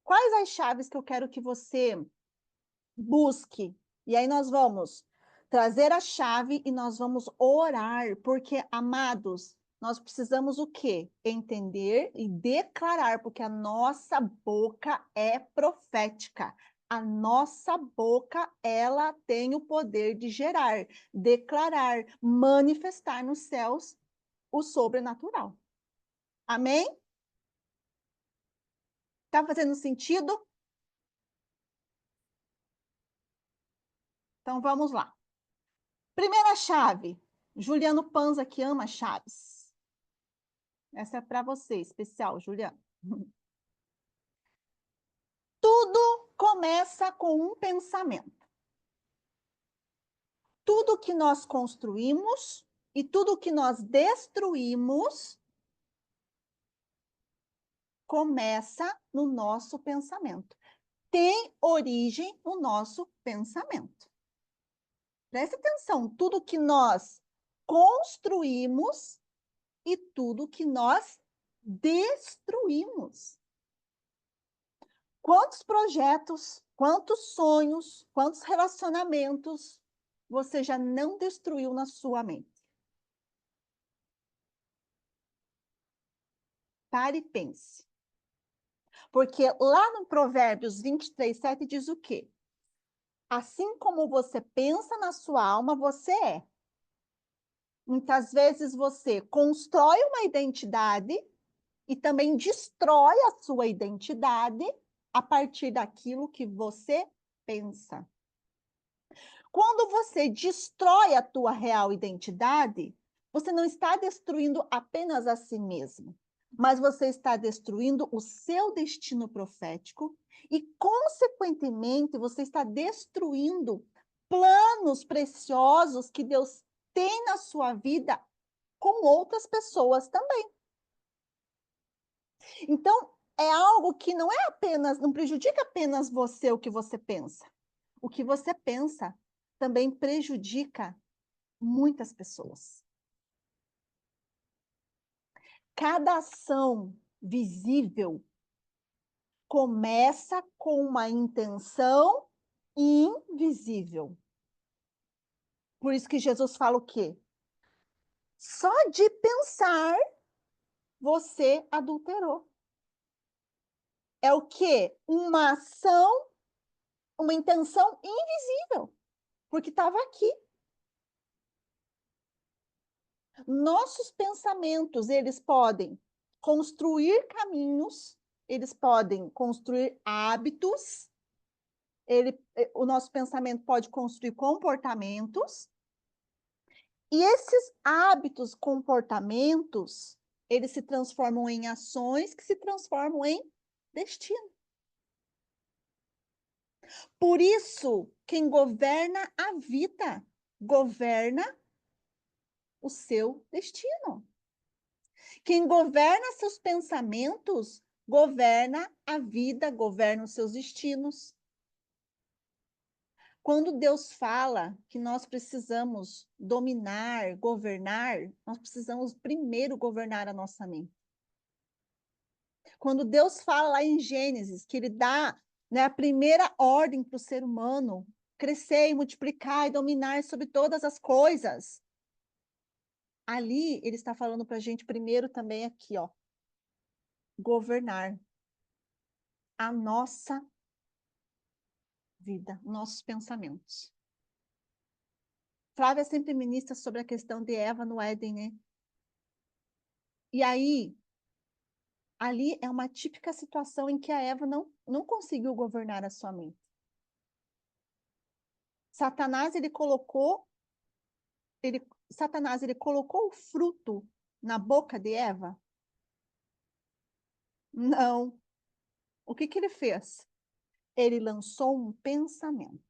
Speaker 5: Quais as chaves que eu quero que você busque? E aí nós vamos trazer a chave e nós vamos orar, porque, amados, nós precisamos o quê? Entender e declarar, porque a nossa boca é profética. A nossa boca, ela tem o poder de gerar, declarar, manifestar nos céus o sobrenatural. Amém? Tá fazendo sentido? Então vamos lá. Primeira chave. Juliano Panza, que ama chaves. Essa é para você, especial, Juliano. Tudo começa com um pensamento. Tudo que nós construímos e tudo que nós destruímos começa no nosso pensamento. Tem origem no nosso pensamento. Preste atenção, tudo que nós construímos e tudo que nós destruímos. Quantos projetos, quantos sonhos, quantos relacionamentos você já não destruiu na sua mente? Pare e pense. Porque lá no Provérbios 23, 7 diz o quê? Assim como você pensa na sua alma, você é. Muitas vezes você constrói uma identidade e também destrói a sua identidade a partir daquilo que você pensa. Quando você destrói a tua real identidade, você não está destruindo apenas a si mesmo, mas você está destruindo o seu destino profético e, consequentemente, você está destruindo planos preciosos que Deus tem na sua vida com outras pessoas também. Então, é algo que não é apenas, não prejudica apenas você o que você pensa. O que você pensa também prejudica muitas pessoas. Cada ação visível começa com uma intenção invisível. Por isso que Jesus fala o quê? Só de pensar você adulterou. É o quê? Uma ação, uma intenção invisível, porque estava aqui. Nossos pensamentos, eles podem construir caminhos, eles podem construir hábitos, o nosso pensamento pode construir comportamentos, e esses hábitos, comportamentos, eles se transformam em ações que se transformam em destino. Por isso, quem governa a vida, governa o seu destino. Quem governa seus pensamentos, governa a vida, governa os seus destinos. Quando Deus fala que nós precisamos dominar, governar, nós precisamos primeiro governar a nossa mente. Quando Deus fala lá em Gênesis, que ele dá, né, a primeira ordem para o ser humano, crescer e multiplicar e dominar sobre todas as coisas, ali ele está falando para a gente primeiro também aqui, ó, governar a nossa vida, nossos pensamentos. Flávia sempre ministra sobre a questão de Eva no Éden, né? E aí, ali é uma típica situação em que a Eva não conseguiu governar a sua mente. Satanás, ele colocou o fruto na boca de Eva? Não. O que ele fez? Ele lançou um pensamento.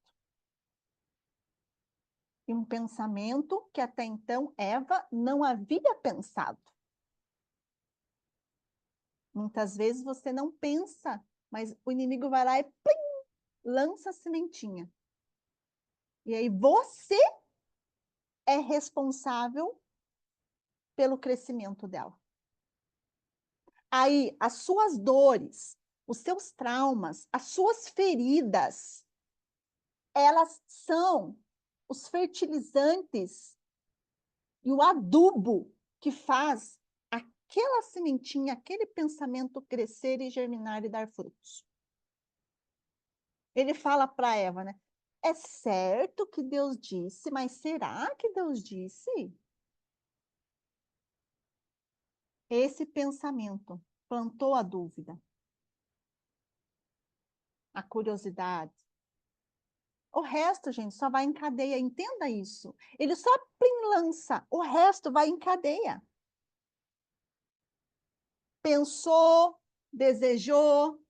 Speaker 5: E um pensamento que até então Eva não havia pensado. Muitas vezes você não pensa, mas o inimigo vai lá e plim, lança a sementinha. E aí você é responsável pelo crescimento dela. Aí as suas dores, os seus traumas, as suas feridas, elas são os fertilizantes e o adubo que faz aquela sementinha, aquele pensamento crescer e germinar e dar frutos. Ele fala para Eva, né? É certo que Deus disse, mas será que Deus disse? Esse pensamento plantou a dúvida, a curiosidade. O resto, gente, só vai em cadeia, entenda isso. Ele só plim lança, o resto vai em cadeia. Pensou, desejou,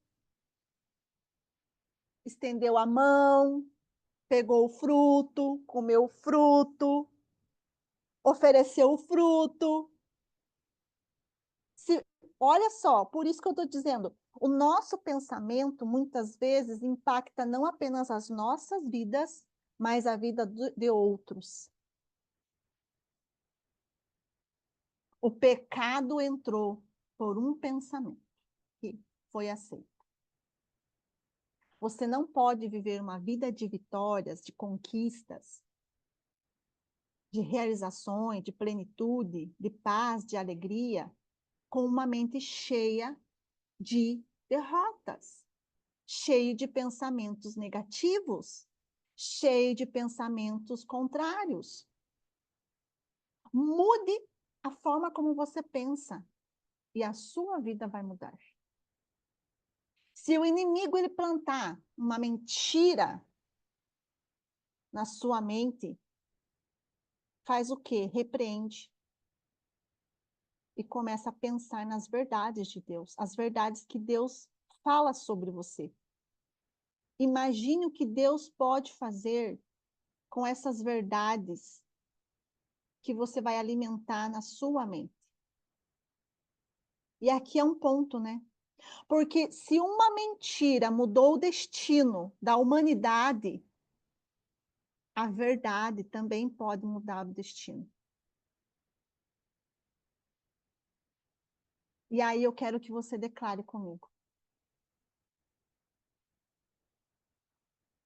Speaker 5: estendeu a mão, pegou o fruto, comeu o fruto, ofereceu o fruto. Olha só, por isso que eu estou dizendo, o nosso pensamento muitas vezes impacta não apenas as nossas vidas, mas a vida de outros. O pecado entrou por um pensamento que foi aceito. Você não pode viver uma vida de vitórias, de conquistas, de realizações, de plenitude, de paz, de alegria, com uma mente cheia de derrotas, cheio de pensamentos negativos, cheio de pensamentos contrários. Mude a forma como você pensa e a sua vida vai mudar. Se o inimigo ele plantar uma mentira na sua mente, faz o quê? Repreende. E começa a pensar nas verdades de Deus, as verdades que Deus fala sobre você. Imagine o que Deus pode fazer com essas verdades que você vai alimentar na sua mente. E aqui é um ponto, né? Porque se uma mentira mudou o destino da humanidade, a verdade também pode mudar o destino. E aí eu quero que você declare comigo.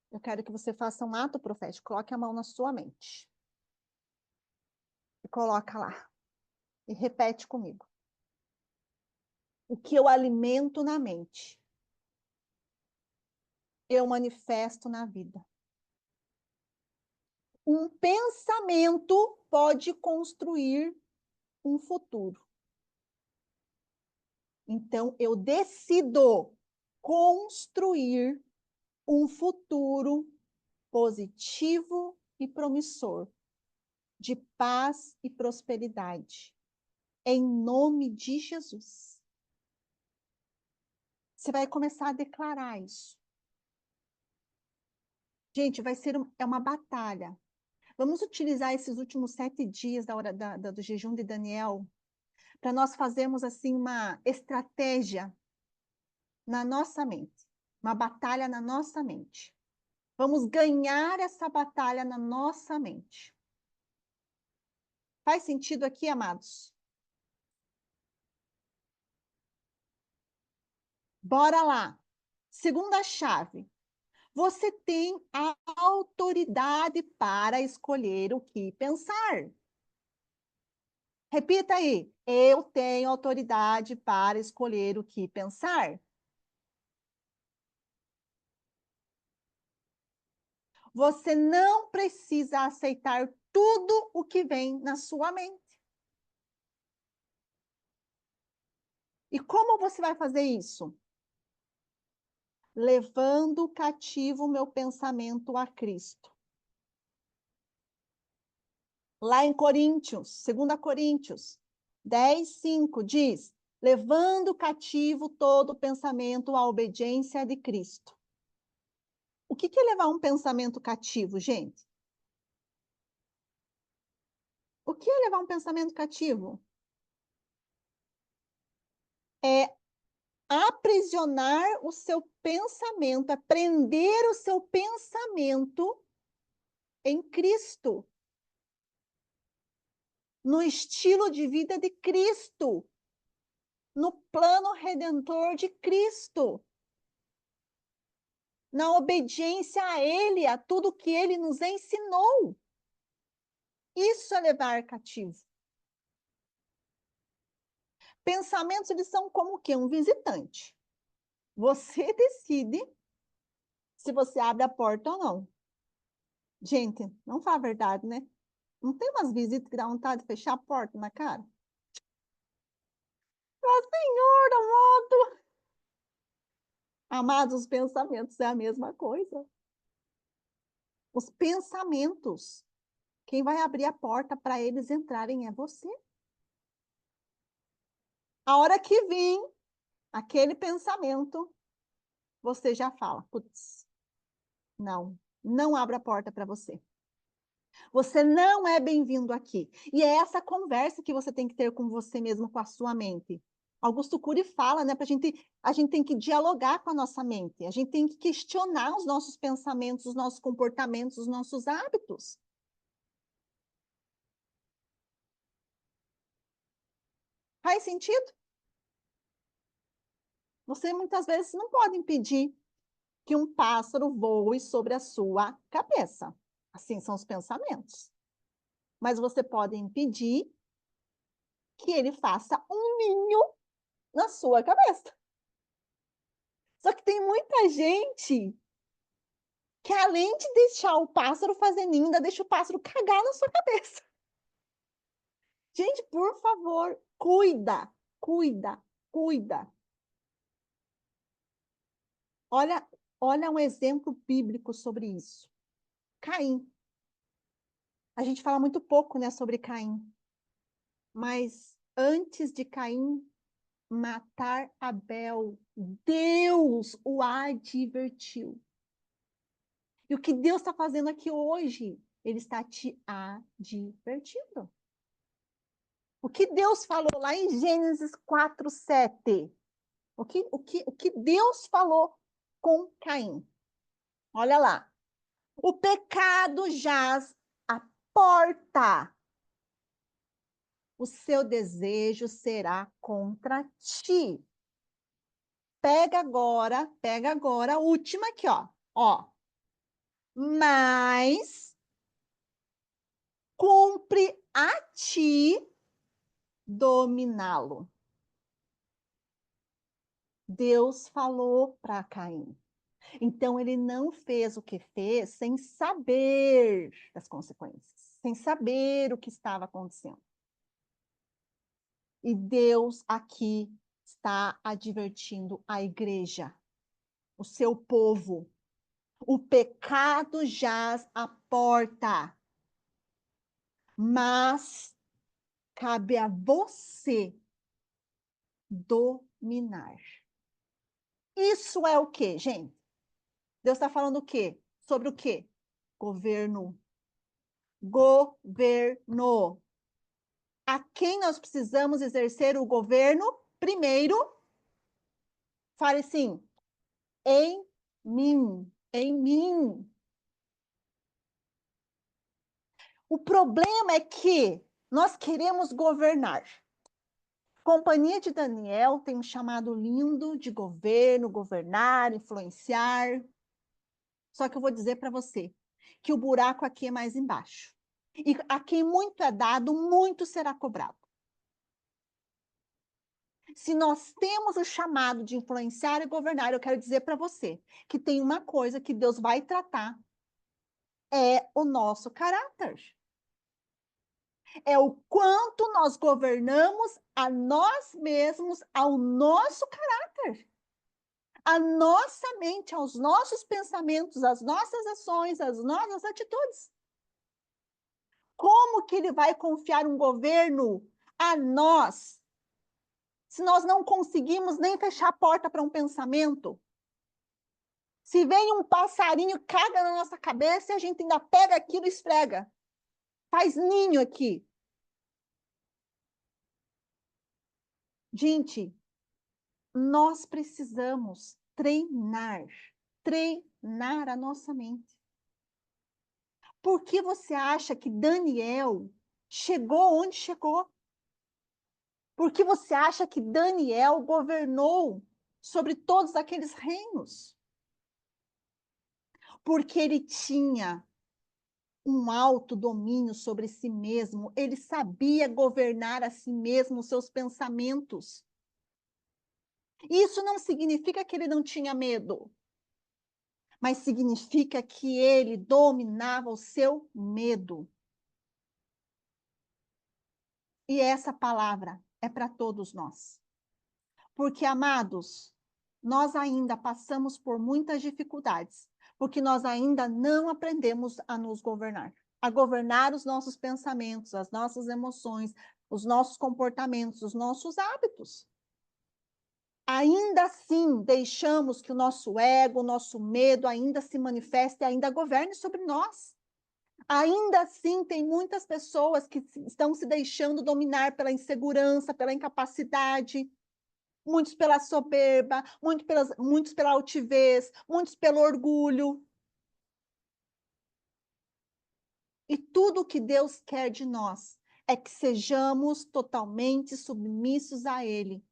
Speaker 5: Eu quero que você faça um ato profético. Coloque a mão na sua mente. E coloca lá. E repete comigo. O que eu alimento na mente, eu manifesto na vida. Um pensamento pode construir um futuro. Então, eu decido construir um futuro positivo e promissor, de paz e prosperidade, em nome de Jesus. Você vai começar a declarar isso. Gente, é uma batalha. Vamos utilizar esses últimos 7 dias do jejum de Daniel para nós fazermos assim uma estratégia na nossa mente, uma batalha na nossa mente. Vamos ganhar essa batalha na nossa mente. Faz sentido aqui, amados? Bora lá. Segunda chave. Você tem a autoridade para escolher o que pensar. Repita aí. Eu tenho autoridade para escolher o que pensar. Você não precisa aceitar tudo o que vem na sua mente. E como você vai fazer isso? Levando cativo o meu pensamento a Cristo. Lá em Coríntios, 2 Coríntios 10:5 diz: levando cativo todo pensamento à obediência de Cristo. O que é levar um pensamento cativo, gente? O que é levar um pensamento cativo? É aprisionar o seu pensamento, é prender o seu pensamento em Cristo, no estilo de vida de Cristo, no plano redentor de Cristo, na obediência a Ele, a tudo que Ele nos ensinou. Isso é levar cativo. Pensamentos, eles são como o quê? Um visitante. Você decide se você abre a porta ou não. Gente, não fala a verdade, né? Não tem umas visitas que dá vontade de fechar a porta na cara? Fala, Senhor, amado. Amados, os pensamentos é a mesma coisa. Os pensamentos. Quem vai abrir a porta para eles entrarem é você. A hora que vir aquele pensamento, você já fala, putz, não abra a porta para você. Você não é bem-vindo aqui. E é essa conversa que você tem que ter com você mesmo, com a sua mente. Augusto Cury fala, né, a gente tem que dialogar com a nossa mente, a gente tem que questionar os nossos pensamentos, os nossos comportamentos, os nossos hábitos. Faz sentido? Você muitas vezes não pode impedir que um pássaro voe sobre a sua cabeça. Assim são os pensamentos. Mas você pode impedir que ele faça um ninho na sua cabeça. Só que tem muita gente que, além de deixar o pássaro fazer ninho, ainda deixa o pássaro cagar na sua cabeça. Gente, por favor, cuida. Olha um exemplo bíblico sobre isso. Caim. A gente fala muito pouco, né, sobre Caim. Mas antes de Caim matar Abel, Deus o advertiu. E o que Deus está fazendo aqui hoje? Ele está te advertindo. O que Deus falou lá em Gênesis 4:7? O que Deus falou com Caim? Olha lá. O pecado jaz à porta. O seu desejo será contra ti. Pega agora a última aqui, ó. Mas cumpre a ti dominá-lo. Deus falou para Caim. Então, ele não fez o que fez sem saber das consequências, sem saber o que estava acontecendo. E Deus aqui está advertindo a igreja, o seu povo. O pecado jaz à porta, mas cabe a você dominar. Isso é o quê, gente? Deus está falando o quê? Sobre o quê? Governo. Governo. A quem nós precisamos exercer o governo? Primeiro, fale assim, em mim. Em mim. O problema é que nós queremos governar. Companhia de Daniel tem um chamado lindo de governo, governar, influenciar. Só que eu vou dizer para você que o buraco aqui é mais embaixo. E a quem muito é dado, muito será cobrado. Se nós temos o chamado de influenciar e governar, eu quero dizer para você que tem uma coisa que Deus vai tratar, é o nosso caráter. É o quanto nós governamos a nós mesmos, ao nosso caráter. A nossa mente, aos nossos pensamentos, às nossas ações, às nossas atitudes. Como que ele vai confiar um governo a nós, se nós não conseguimos nem fechar a porta para um pensamento? Se vem um passarinho, caga na nossa cabeça e a gente ainda pega aquilo e esfrega. Faz ninho aqui. Gente, nós precisamos treinar a nossa mente. Por que você acha que Daniel chegou onde chegou? Por que você acha que Daniel governou sobre todos aqueles reinos? Porque ele tinha um alto domínio sobre si mesmo, ele sabia governar a si mesmo, os seus pensamentos. Isso não significa que ele não tinha medo, mas significa que ele dominava o seu medo. E essa palavra é para todos nós. Porque, amados, nós ainda passamos por muitas dificuldades, porque nós ainda não aprendemos a nos governar, a governar os nossos pensamentos, as nossas emoções, os nossos comportamentos, os nossos hábitos. Ainda assim, deixamos que o nosso ego, o nosso medo ainda se manifeste e ainda governe sobre nós. Ainda assim, tem muitas pessoas que estão se deixando dominar pela insegurança, pela incapacidade, muitos pela soberba, muitos pela altivez, muitos pelo orgulho. E tudo o que Deus quer de nós é que sejamos totalmente submissos a Ele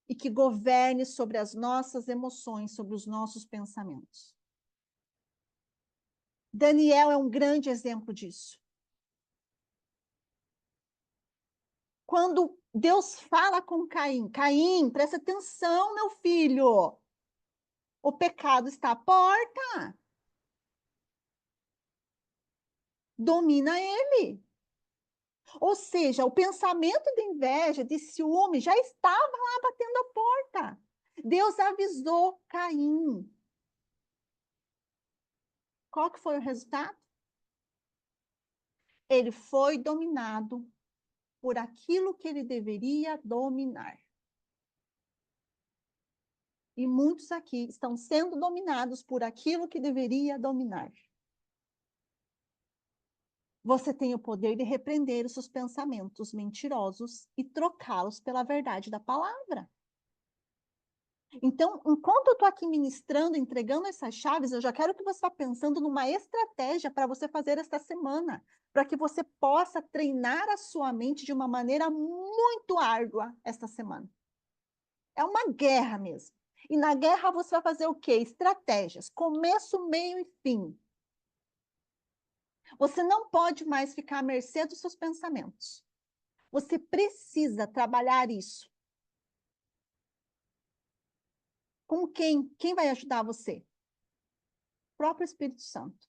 Speaker 5: e que governe sobre as nossas emoções, sobre os nossos pensamentos. Daniel é um grande exemplo disso. Quando Deus fala com Caim, Caim, presta atenção, meu filho, o pecado está à porta. Domina ele. Ou seja, o pensamento de inveja, de ciúme, já estava lá batendo a porta. Deus avisou Caim. Qual que foi o resultado? Ele foi dominado por aquilo que ele deveria dominar. E muitos aqui estão sendo dominados por aquilo que deveria dominar. Você tem o poder de repreender os seus pensamentos mentirosos e trocá-los pela verdade da palavra. Então, enquanto eu estou aqui ministrando, entregando essas chaves, eu já quero que você vá pensando numa estratégia para você fazer esta semana, para que você possa treinar a sua mente de uma maneira muito árdua esta semana. É uma guerra mesmo. E na guerra você vai fazer o quê? Estratégias, começo, meio e fim. Você não pode mais ficar à mercê dos seus pensamentos. Você precisa trabalhar isso. Com quem? Quem vai ajudar você? O próprio Espírito Santo.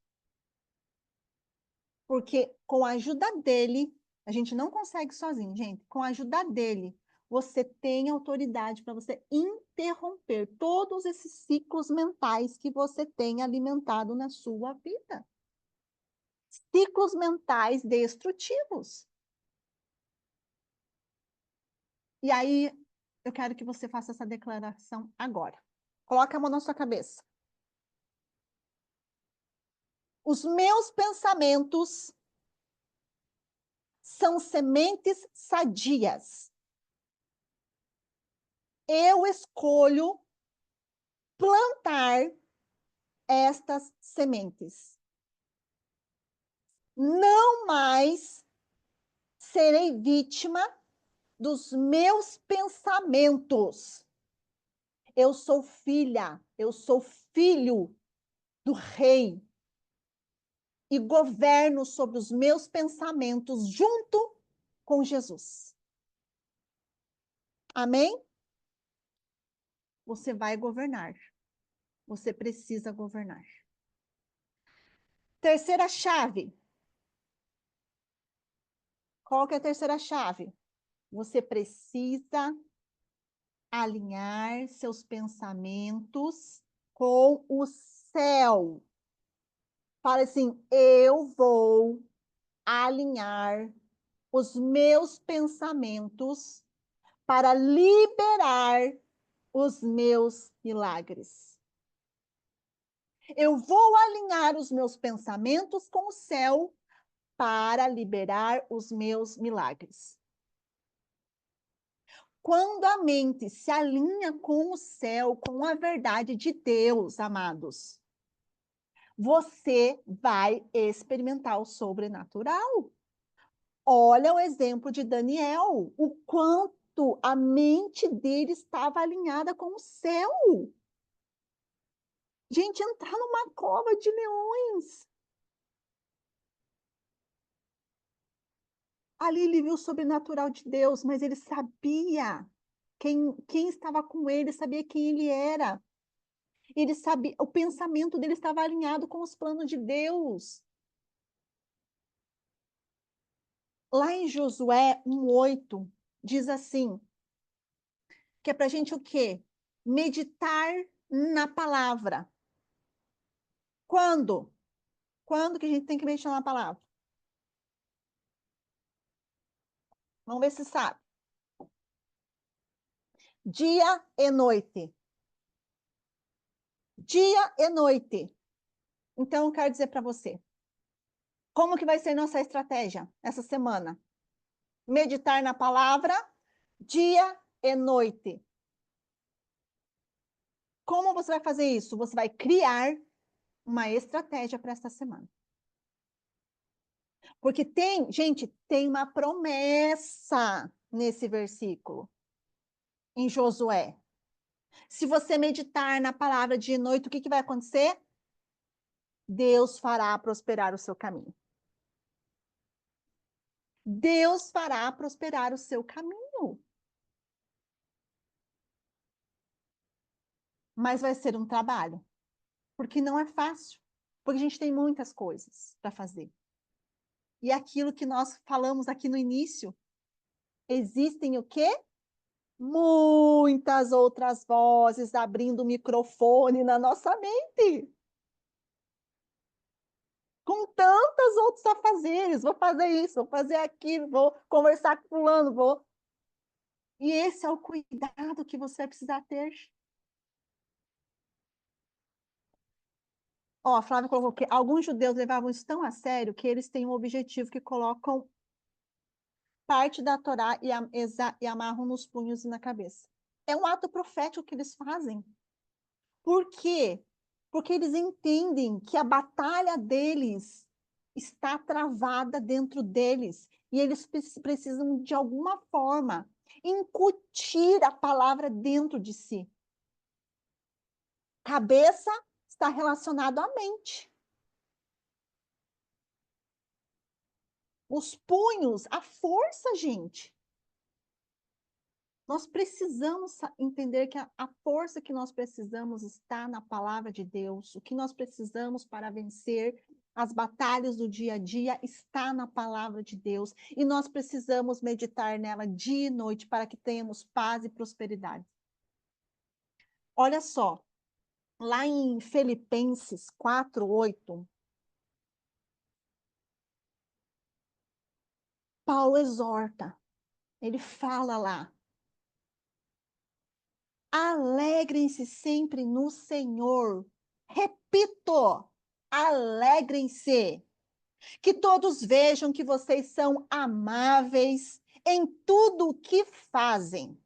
Speaker 5: Porque com a ajuda dele, a gente não consegue sozinho, gente. Com a ajuda dele, você tem autoridade para você interromper todos esses ciclos mentais que você tem alimentado na sua vida. Ciclos mentais destrutivos. E aí, eu quero que você faça essa declaração agora. Coloca a mão na sua cabeça. Os meus pensamentos são sementes sadias. Eu escolho plantar estas sementes. Não mais serei vítima dos meus pensamentos. Eu sou filha, eu sou filho do rei e governo sobre os meus pensamentos junto com Jesus. Amém? Você vai governar. Você precisa governar. Terceira chave. Qual que é a terceira chave? Você precisa alinhar seus pensamentos com o céu. Fala assim, eu vou alinhar os meus pensamentos para liberar os meus milagres. Eu vou alinhar os meus pensamentos com o céu para liberar os meus milagres. Quando a mente se alinha com o céu, com a verdade de Deus, amados, você vai experimentar o sobrenatural. Olha o exemplo de Daniel, o quanto a mente dele estava alinhada com o céu. Gente, entrar numa cova de leões. Ali ele viu o sobrenatural de Deus, mas ele sabia quem estava com ele, sabia quem ele era. Ele sabia, o pensamento dele estava alinhado com os planos de Deus. Lá em Josué 1:8, diz assim, que é para a gente o quê? Meditar na palavra. Quando? Quando que a gente tem que meditar na palavra? Vamos ver se sabe. Dia e noite. Dia e noite. Então, eu quero dizer para você, como que vai ser nossa estratégia essa semana? Meditar na palavra, dia e noite. Como você vai fazer isso? Você vai criar uma estratégia para esta semana. Porque tem, gente, tem uma promessa nesse versículo, em Josué. Se você meditar na palavra dia e noite, o que vai acontecer? Deus fará prosperar o seu caminho. Deus fará prosperar o seu caminho. Mas vai ser um trabalho, porque não é fácil, porque a gente tem muitas coisas para fazer. E aquilo que nós falamos aqui no início, existem o quê? Muitas outras vozes abrindo o microfone na nossa mente. Com tantos outros afazeres, vou fazer isso, vou fazer aquilo, vou conversar com fulano, vou... E esse é o cuidado que você vai precisar ter. Ó, a Flávia colocou que alguns judeus levavam isso tão a sério que eles têm um objetivo que colocam parte da Torá e amarram nos punhos e na cabeça. É um ato profético que eles fazem. Por quê? Porque eles entendem que a batalha deles está travada dentro deles e eles precisam, de alguma forma, incutir a palavra dentro de si. Cabeça está relacionado à mente. Os punhos, a força, gente. Nós precisamos entender que a força que nós precisamos está na palavra de Deus. O que nós precisamos para vencer as batalhas do dia a dia está na palavra de Deus. E nós precisamos meditar nela dia e noite para que tenhamos paz e prosperidade. Olha só, lá em Filipenses 4:8, Paulo exorta, ele fala lá: alegrem-se sempre no Senhor. Repito, alegrem-se. Que todos vejam que vocês são amáveis em tudo o que fazem.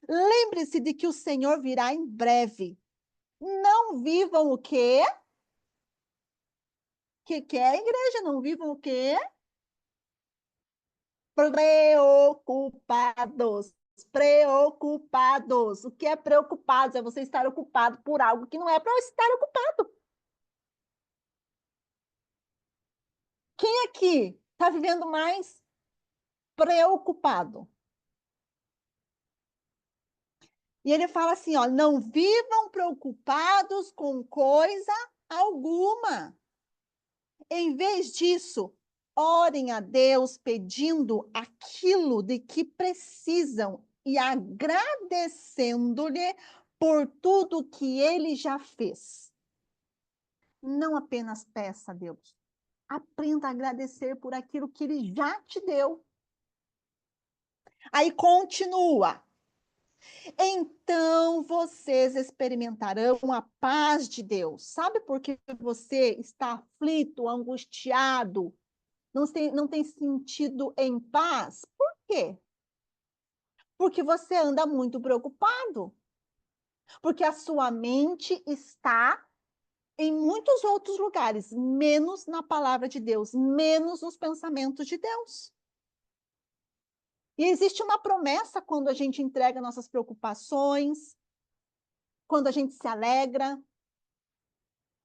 Speaker 5: Lembre-se de que o Senhor virá em breve. Não vivam o quê? Que é, igreja? Não vivam o quê? Preocupados. Preocupados. O que é preocupados? É você estar ocupado por algo que não é para estar ocupado. Quem aqui está vivendo mais preocupado? E ele fala assim, ó, não vivam preocupados com coisa alguma. Em vez disso, orem a Deus pedindo aquilo de que precisam e agradecendo-lhe por tudo que ele já fez. Não apenas peça a Deus. Aprenda a agradecer por aquilo que ele já te deu. Aí continua. Então vocês experimentarão a paz de Deus. Sabe por que você está aflito, angustiado, não tem sentido em paz? Por quê? Porque você anda muito preocupado. Porque a sua mente está em muitos outros lugares, menos na palavra de Deus, menos nos pensamentos de Deus. E existe uma promessa quando a gente entrega nossas preocupações, quando a gente se alegra,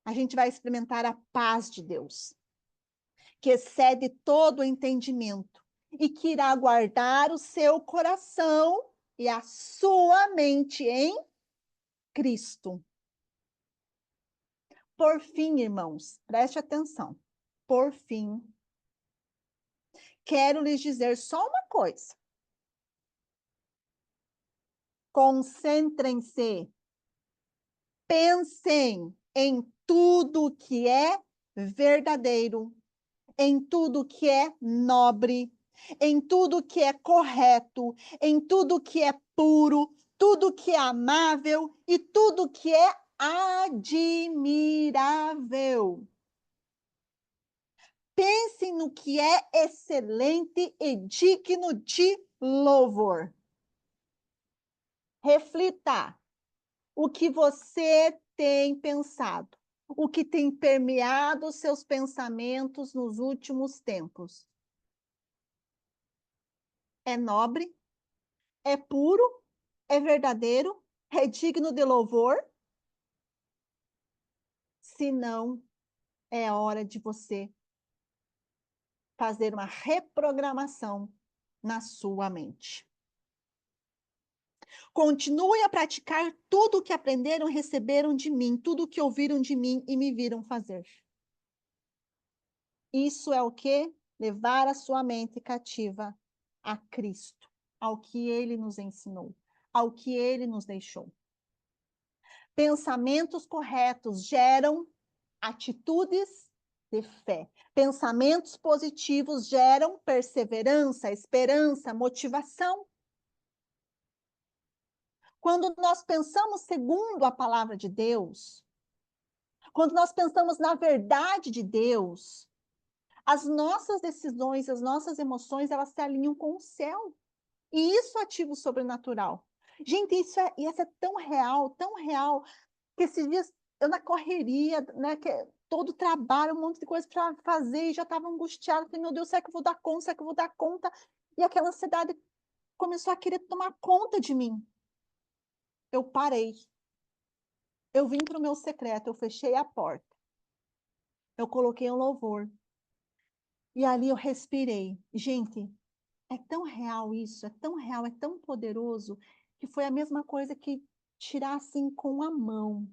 Speaker 5: a gente vai experimentar a paz de Deus, que excede todo o entendimento e que irá guardar o seu coração e a sua mente em Cristo. Por fim, irmãos, preste atenção. Por fim, quero lhes dizer só uma coisa. Concentrem-se. Pensem em tudo que é verdadeiro, em tudo que é nobre, em tudo que é correto, em tudo que é puro, tudo que é amável e tudo que é admirável. Pensem no que é excelente e digno de louvor. Reflita o que você tem pensado, o que tem permeado seus pensamentos nos últimos tempos. É nobre? É puro? É verdadeiro? É digno de louvor? Se não, é hora de você fazer uma reprogramação na sua mente. Continue a praticar tudo o que aprenderam e receberam de mim, tudo o que ouviram de mim e me viram fazer. Isso é o quê? Levar a sua mente cativa a Cristo, ao que ele nos ensinou, ao que ele nos deixou. Pensamentos corretos geram atitudes de fé. Pensamentos positivos geram perseverança, esperança, motivação. Quando nós pensamos segundo a palavra de Deus, quando nós pensamos na verdade de Deus, as nossas decisões, as nossas emoções, elas se alinham com o céu. E isso ativa o sobrenatural. Gente, isso é tão real, que esses dias eu na correria, né, todo trabalho, um monte de coisa para fazer, e já estava angustiada, falei, meu Deus, será que eu vou dar conta? Será que eu vou dar conta? E aquela ansiedade começou a querer tomar conta de mim. Eu parei. Eu vim para o meu secreto, eu fechei a porta. Eu coloquei um louvor. E ali eu respirei. Gente, É tão real isso, é tão real, é tão poderoso, que foi a mesma coisa que tirar assim com a mão.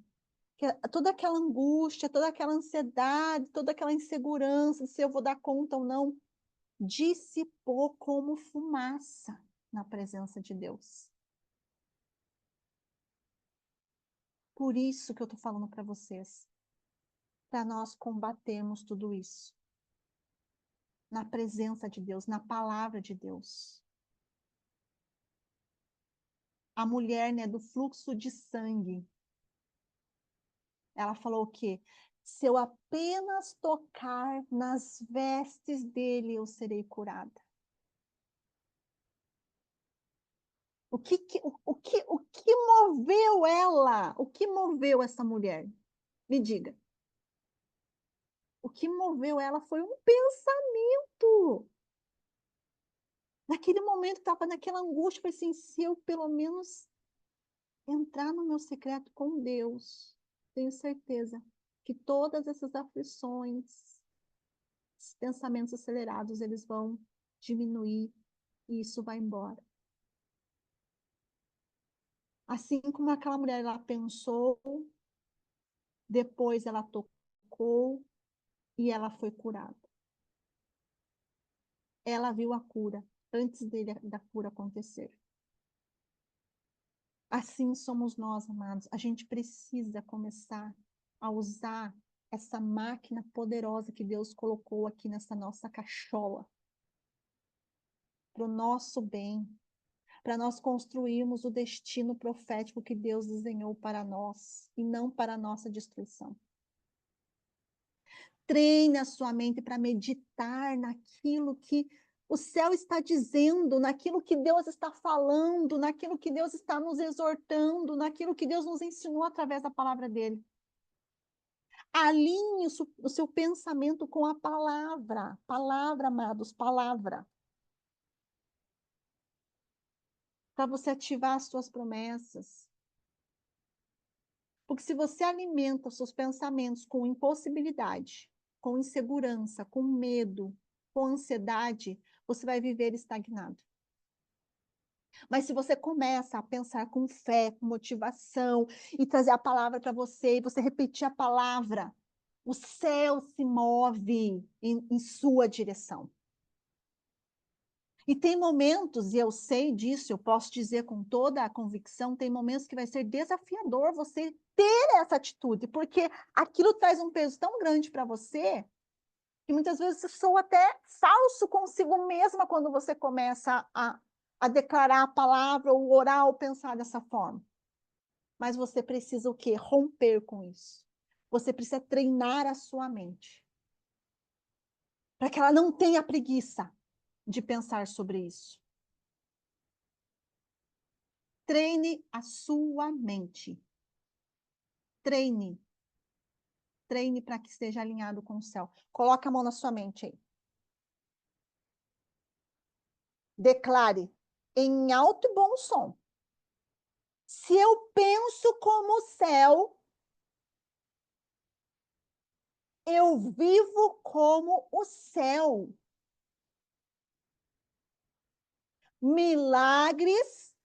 Speaker 5: Toda aquela angústia, toda aquela ansiedade, toda aquela insegurança de se eu vou dar conta ou não, dissipou como fumaça na presença de Deus. Por isso que eu estou falando para vocês, para nós combatermos tudo isso. Na presença de Deus, na palavra de Deus. A mulher, né, do fluxo de sangue, ela falou o quê? Se eu apenas tocar nas vestes dele, eu serei curada. O que moveu ela? O que moveu essa mulher? Me diga. O que moveu ela foi um pensamento. Naquele momento, estava naquela angústia, foi assim, se eu pelo menos entrar no meu secreto com Deus, tenho certeza que todas essas aflições, esses pensamentos acelerados, eles vão diminuir e isso vai embora. Assim como aquela mulher, ela pensou, depois ela tocou e ela foi curada. Ela viu a cura antes da cura acontecer. Assim somos nós, amados. A gente precisa começar a usar essa máquina poderosa que Deus colocou aqui nessa nossa cachola para o nosso bem, para nós construirmos o destino profético que Deus desenhou para nós e não para a nossa destruição. Treine a sua mente para meditar naquilo que o céu está dizendo, naquilo que Deus está falando, naquilo que Deus está nos exortando, naquilo que Deus nos ensinou através da palavra dele. Alinhe o seu pensamento com a palavra. Palavra, amados, palavra. Para você ativar as suas promessas. Porque se você alimenta os seus pensamentos com impossibilidade, com insegurança, com medo, com ansiedade, você vai viver estagnado. Mas se você começa a pensar com fé, com motivação, e trazer a palavra para você, e você repetir a palavra, o céu se move em sua direção. E tem momentos, e eu sei disso, eu posso dizer com toda a convicção, tem momentos que vai ser desafiador você ter essa atitude, porque aquilo traz um peso tão grande para você, que muitas vezes você soa até falso consigo mesma quando você começa a declarar a palavra, ou orar, ou pensar dessa forma. Mas você precisa o quê? Romper com isso. Você precisa treinar a sua mente, para que ela não tenha preguiça de pensar sobre isso. Treine a sua mente. Treine. Treine para que esteja alinhado com o céu. Coloque a mão na sua mente aí. Declare em alto e bom som. Se eu penso como o céu, eu vivo como o céu. Milagres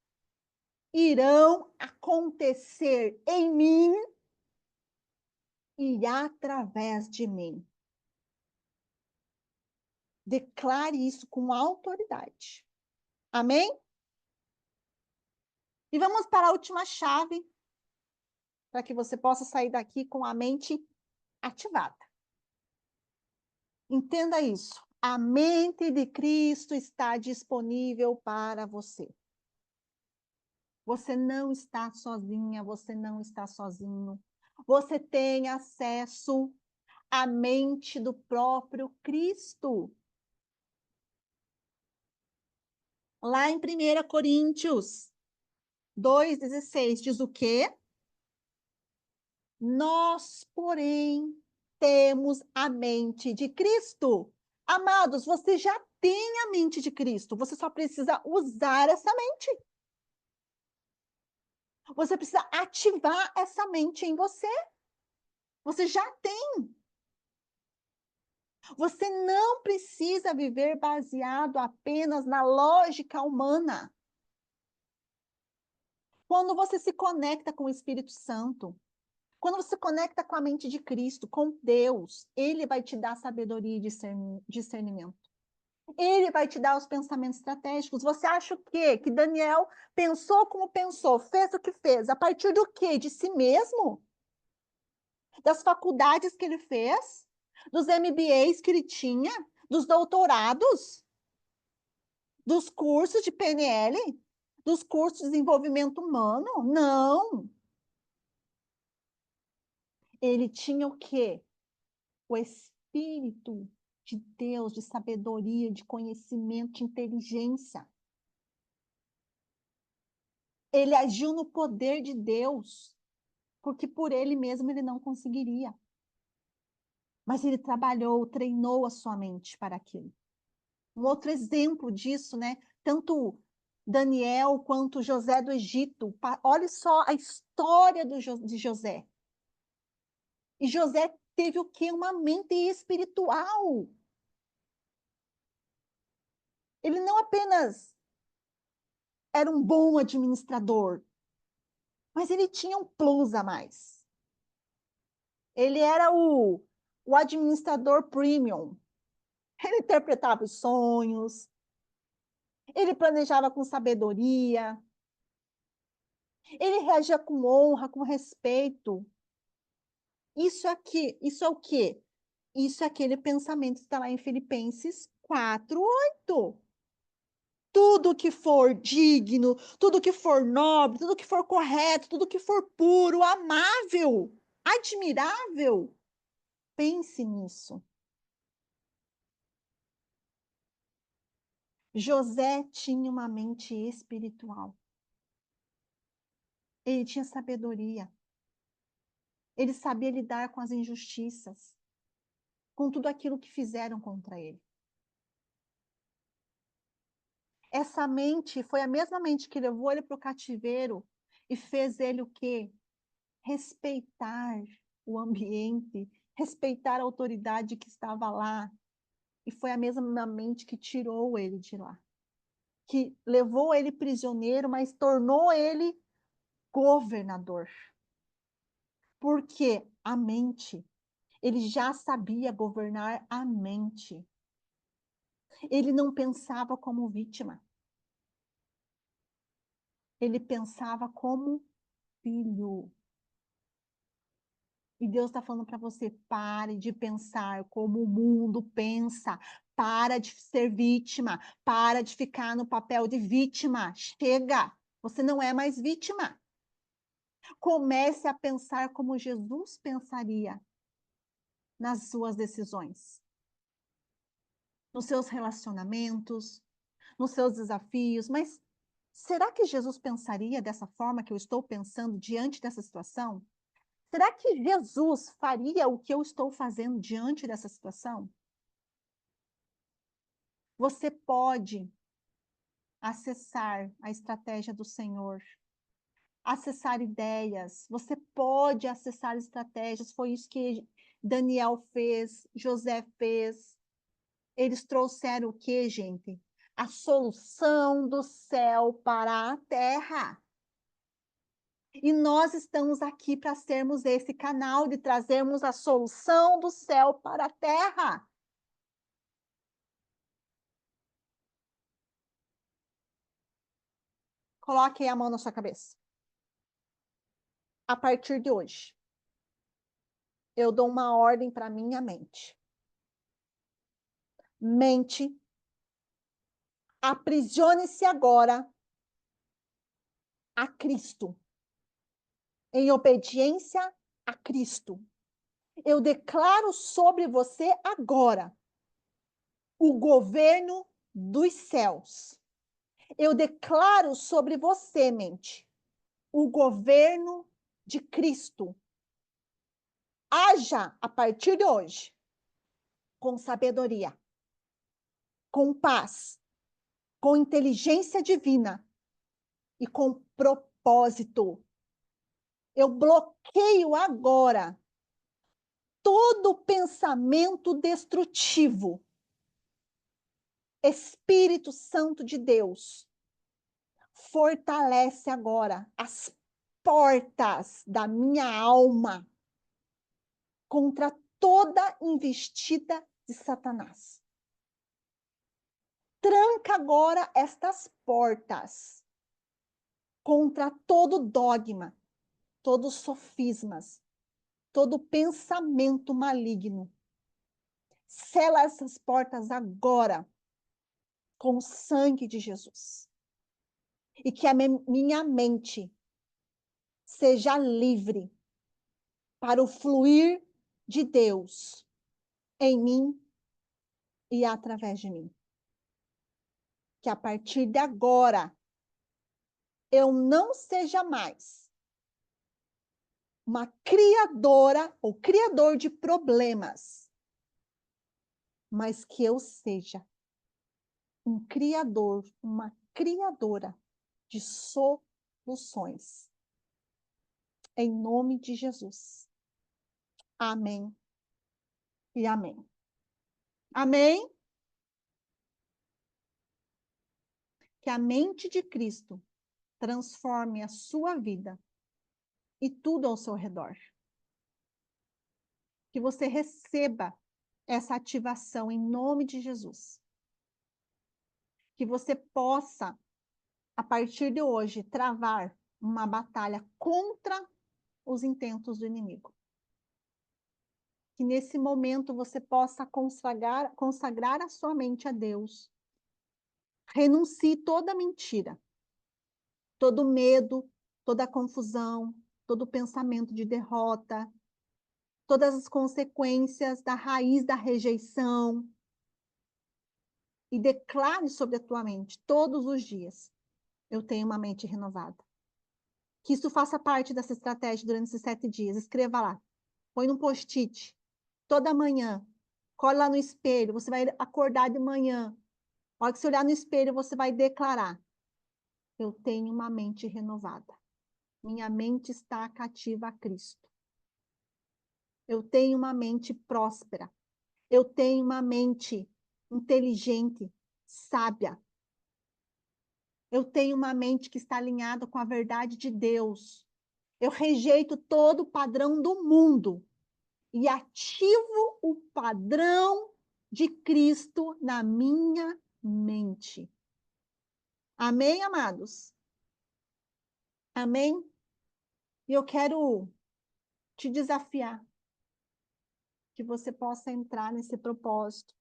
Speaker 5: irão acontecer em mim e através de mim. Declare isso com autoridade. Amém? E vamos para a última chave, para que você possa sair daqui com a mente ativada. Entenda isso. A mente de Cristo está disponível para você. Você não está sozinha, você não está sozinho. Você tem acesso à mente do próprio Cristo. Lá em 1 Coríntios 2,16 diz o quê? Nós, porém, temos a mente de Cristo. Amados, você já tem a mente de Cristo, você só precisa usar essa mente. Você precisa ativar essa mente em você. Você já tem. Você não precisa viver baseado apenas na lógica humana. Quando você se conecta com o Espírito Santo, quando você se conecta com a mente de Cristo, com Deus, Ele vai te dar sabedoria e discernimento. Ele vai te dar os pensamentos estratégicos. Você acha o quê? Que Daniel pensou como pensou, fez o que fez, a partir do quê? De si mesmo? Das faculdades que ele fez? Dos MBAs que ele tinha? Dos doutorados? Dos cursos de PNL? Dos cursos de desenvolvimento humano? Não. Ele tinha o quê? O Espírito de Deus, de sabedoria, de conhecimento, de inteligência. Ele agiu no poder de Deus, porque por ele mesmo ele não conseguiria. Mas ele trabalhou, treinou a sua mente para aquilo. Um outro exemplo disso, né? Tanto Daniel quanto José do Egito. Olha só a história de José. E José teve o quê? Uma mente espiritual. Ele não apenas era um bom administrador, mas ele tinha um plus a mais. Ele era o administrador premium. Ele interpretava os sonhos, ele planejava com sabedoria, ele reagia com honra, com respeito. Isso é o quê? Isso é aquele pensamento que está lá em Filipenses 4:8. Tudo que for digno, tudo que for nobre, tudo que for correto, tudo que for puro, amável, admirável, pense nisso. José tinha uma mente espiritual. Ele tinha sabedoria. Ele sabia lidar com as injustiças, com tudo aquilo que fizeram contra ele. Essa mente foi a mesma mente que levou ele para o cativeiro e fez ele o quê? Respeitar o ambiente, respeitar a autoridade que estava lá. E foi a mesma mente que tirou ele de lá. Que levou ele prisioneiro, mas tornou ele governador. Porque a mente, ele já sabia governar a mente. Ele não pensava como vítima. Ele pensava como filho. E Deus está falando para você, pare de pensar como o mundo pensa. Para de ser vítima. Para de ficar no papel de vítima. Chega! Você não é mais vítima. Comece a pensar como Jesus pensaria nas suas decisões, nos seus relacionamentos, nos seus desafios. Mas será que Jesus pensaria dessa forma que eu estou pensando diante dessa situação? Será que Jesus faria o que eu estou fazendo diante dessa situação? Você pode acessar a estratégia do Senhor, acessar ideias, você pode acessar estratégias. Foi isso que Daniel fez, José fez. Eles trouxeram o quê, gente? A solução do céu para a terra. E nós estamos aqui para sermos esse canal de trazermos a solução do céu para a terra. Coloque a mão na sua cabeça. A partir de hoje, eu dou uma ordem para minha mente. Mente, aprisione-se agora a Cristo. Em obediência a Cristo. Eu declaro sobre você agora o governo dos céus. Eu declaro sobre você, mente, o governo de Cristo. Haja a partir de hoje com sabedoria, com paz, com inteligência divina e com propósito. Eu bloqueio agora todo pensamento destrutivo. Espírito Santo de Deus, fortalece agora as portas da minha alma contra toda investida de Satanás. Tranca agora estas portas contra todo dogma, todos sofismas, todo pensamento maligno. Sela essas portas agora com o sangue de Jesus. E que a minha mente seja livre para o fluir de Deus em mim e através de mim. Que a partir de agora eu não seja mais uma criadora ou criador de problemas, mas que eu seja um criador, uma criadora de soluções. Em nome de Jesus. Amém e amém. Amém? Que a mente de Cristo transforme a sua vida e tudo ao seu redor. Que você receba essa ativação em nome de Jesus. Que você possa, a partir de hoje, travar uma batalha contra os intentos do inimigo. Que nesse momento você possa consagrar a sua mente a Deus. Renuncie toda mentira, todo medo, toda confusão, todo pensamento de derrota, todas as consequências da raiz da rejeição. E declare sobre a tua mente, todos os dias, eu tenho uma mente renovada. Que isso faça parte dessa estratégia durante esses 7 dias. Escreva lá, põe num post-it, toda manhã, colhe lá no espelho, você vai acordar de manhã. Na hora que você olhar no espelho, você vai declarar, eu tenho uma mente renovada. Minha mente está cativa a Cristo. Eu tenho uma mente próspera. Eu tenho uma mente inteligente, sábia. Eu tenho uma mente que está alinhada com a verdade de Deus. Eu rejeito todo o padrão do mundo e ativo o padrão de Cristo na minha mente. Amém, amados? Amém? E eu quero te desafiar que você possa entrar nesse propósito,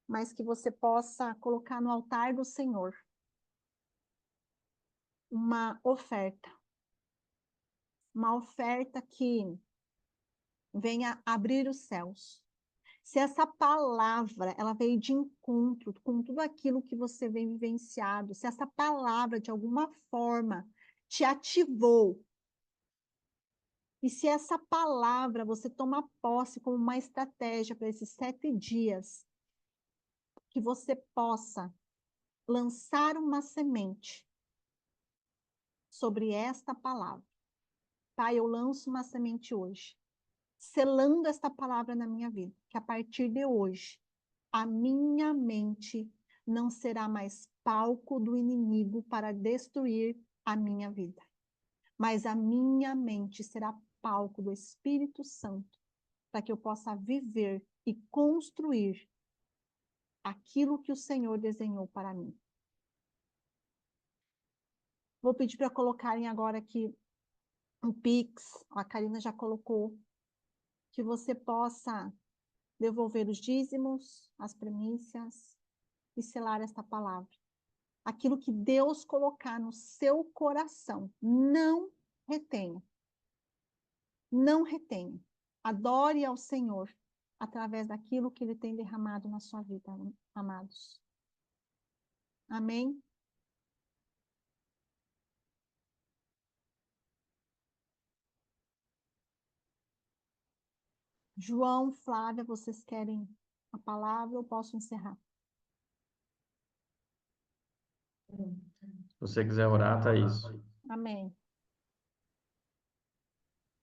Speaker 5: mas que você possa colocar no altar do Senhor uma oferta que venha abrir os céus. Se essa palavra, ela veio de encontro com tudo aquilo que você vem vivenciado, se essa palavra, de alguma forma, te ativou, e se essa palavra você toma posse como uma estratégia para esses 7 dias, que você possa lançar uma semente sobre esta palavra. Pai, eu lanço uma semente hoje, selando esta palavra na minha vida, que a partir de hoje, a minha mente não será mais palco do inimigo para destruir a minha vida, mas a minha mente será palco do Espírito Santo, para que eu possa viver e construir aquilo que o Senhor desenhou para mim. Vou pedir para colocarem agora aqui um Pix, a Karina já colocou, que você possa devolver os dízimos, as primícias e selar esta palavra. Aquilo que Deus colocar no seu coração, não retenha. Não retenha. Adore ao Senhor através daquilo que Ele tem derramado na sua vida, amados. Amém? João, Flávia, vocês querem a palavra? Eu posso encerrar.
Speaker 10: Se você quiser orar, Thaís.
Speaker 5: Amém.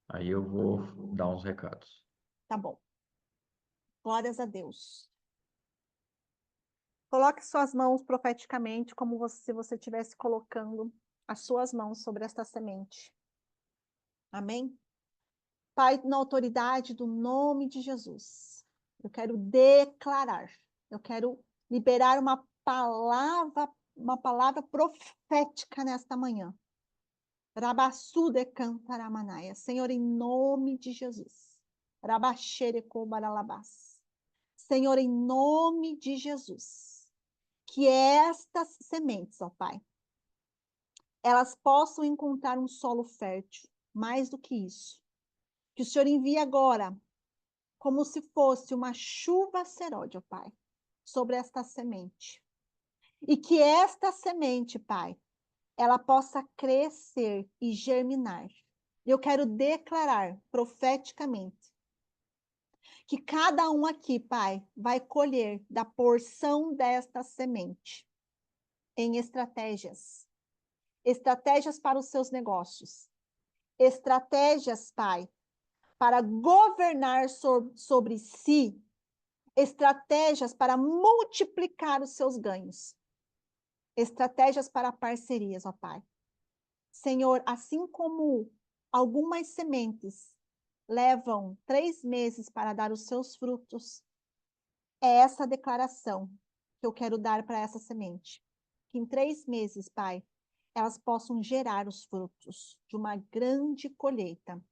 Speaker 10: Aí eu vou dar uns recados.
Speaker 5: Tá bom. Glórias a Deus. Coloque suas mãos profeticamente, como se você estivesse colocando as suas mãos sobre esta semente. Amém? Pai, na autoridade do nome de Jesus, eu quero declarar, eu quero liberar uma palavra profética nesta manhã. Rabassude cantaramanaia. Senhor, em nome de Jesus. Rabaxerecobaralabás. Senhor, em nome de Jesus, que estas sementes, ó Pai, elas possam encontrar um solo fértil, mais do que isso. Que o Senhor envie agora, como se fosse uma chuva seródia, ó Pai, sobre esta semente. E que esta semente, Pai, ela possa crescer e germinar. Eu quero declarar profeticamente que cada um aqui, Pai, vai colher da porção desta semente em estratégias. Estratégias para os seus negócios. Estratégias, Pai, para governar sobre si. Estratégias para multiplicar os seus ganhos. Estratégias para parcerias, ó Pai. Senhor, assim como algumas sementes levam 3 meses para dar os seus frutos, é essa declaração que eu quero dar para essa semente. Que em 3 meses, Pai, elas possam gerar os frutos de uma grande colheita.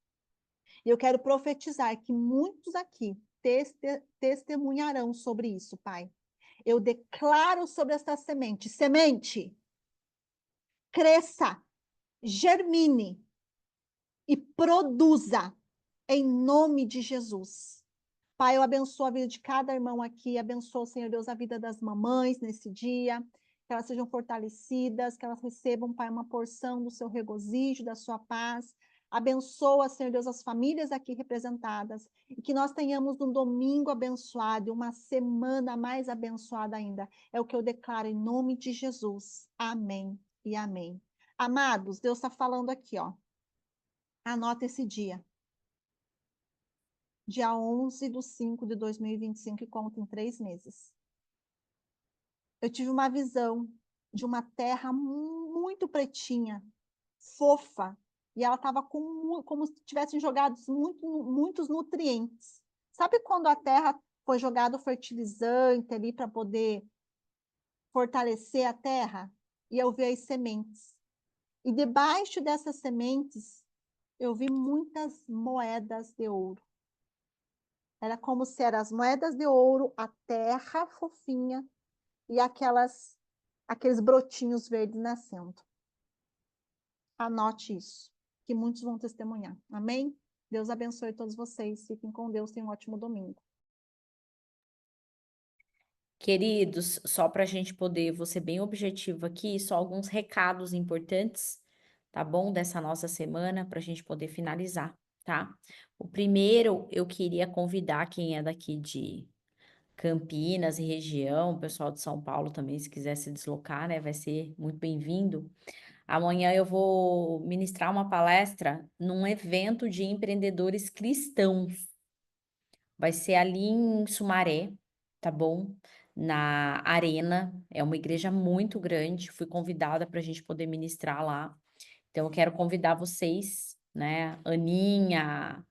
Speaker 5: E eu quero profetizar que muitos aqui testemunharão sobre isso, Pai. Eu declaro sobre esta semente, cresça, germine e produza em nome de Jesus. Pai, eu abençoo a vida de cada irmão aqui, abençoo, Senhor Deus, a vida das mamães nesse dia, que elas sejam fortalecidas, que elas recebam, Pai, uma porção do seu regozijo, da sua paz. Abençoa, Senhor Deus, as famílias aqui representadas, e que nós tenhamos um domingo abençoado, uma semana mais abençoada ainda. É o que eu declaro em nome de Jesus. Amém e amém. Amados, Deus está falando aqui, ó. Anota esse dia. Dia 11/5/2025 e conta em 3 meses. Eu tive uma visão de uma terra muito pretinha, fofa, e ela estava como se tivessem jogado muitos nutrientes. Sabe quando a terra foi jogado fertilizante ali para poder fortalecer a terra? E eu vi as sementes. E debaixo dessas sementes, eu vi muitas moedas de ouro. Era como se eram as moedas de ouro, a terra fofinha e aqueles brotinhos verdes nascendo. Anote isso, que muitos vão testemunhar. Amém? Deus abençoe todos vocês. Fiquem com Deus. Tenham um ótimo domingo.
Speaker 4: Queridos, só para a gente poder, vou ser bem objetivo aqui, só alguns recados importantes, tá bom? Dessa nossa semana, para a gente poder finalizar, tá? O primeiro, eu queria convidar quem é daqui de Campinas e região, o pessoal de São Paulo também, se quiser se deslocar, né? Vai ser muito bem-vindo. Amanhã eu vou ministrar uma palestra num evento de empreendedores cristãos. Vai ser ali em Sumaré, tá bom? Na Arena, é uma igreja muito grande. Fui convidada para a gente poder ministrar lá. Então, eu quero convidar vocês, né? Aninha,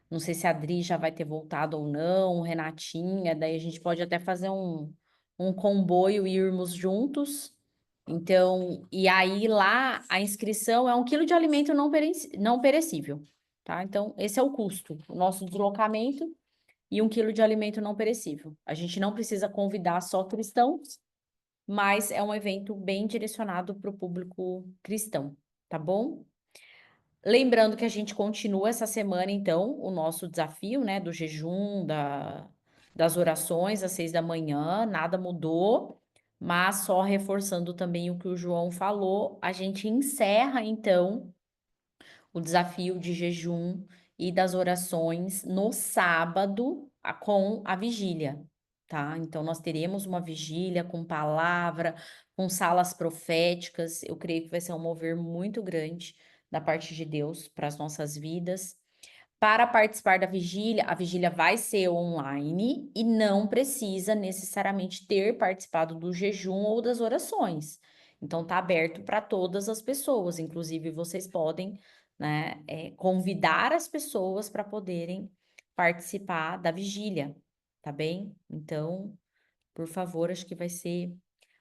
Speaker 4: não sei se a Adri já vai ter voltado ou não, Renatinha, daí a gente pode até fazer um comboio e irmos juntos. Então, e aí lá a inscrição é 1 quilo de alimento não perecível, tá? Então, esse é o custo, o nosso deslocamento e 1 quilo de alimento não perecível. A gente não precisa convidar só cristãos, mas é um evento bem direcionado para o público cristão, tá bom? Lembrando que a gente continua essa semana, então, o nosso desafio, né, do jejum, das orações às 6 da manhã, nada mudou, mas só reforçando também o que o João falou, a gente encerra, então, o desafio de jejum e das orações no sábado com a vigília, tá? Então, nós teremos uma vigília com palavra, com salas proféticas. Eu creio que vai ser um mover muito grande da parte de Deus para as nossas vidas. Para participar da vigília, a vigília vai ser online e não precisa necessariamente ter participado do jejum ou das orações. Então, tá aberto para todas as pessoas, inclusive vocês podem, né, convidar as pessoas para poderem participar da vigília, tá bem? Então, por favor, acho que vai ser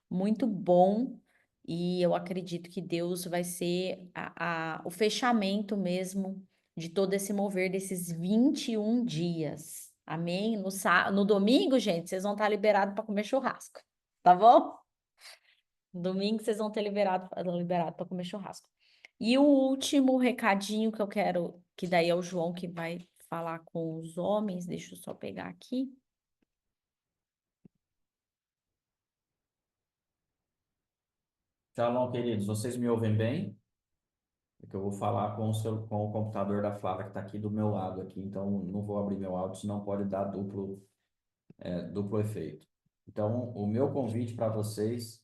Speaker 4: muito bom e eu acredito que Deus vai ser o fechamento mesmo de todo esse mover desses 21 dias. Amém? No domingo, gente, vocês vão estar liberados para comer churrasco, tá bom? No domingo vocês vão ter liberado para comer churrasco. E o último recadinho que eu quero, que daí é o João que vai falar com os homens, deixa eu só pegar aqui.
Speaker 10: Shalom, queridos. Vocês me ouvem bem? É que eu vou falar com o computador da Flávia que está aqui do meu lado aqui, então não vou abrir meu áudio, senão pode dar duplo efeito. Então, o meu convite para vocês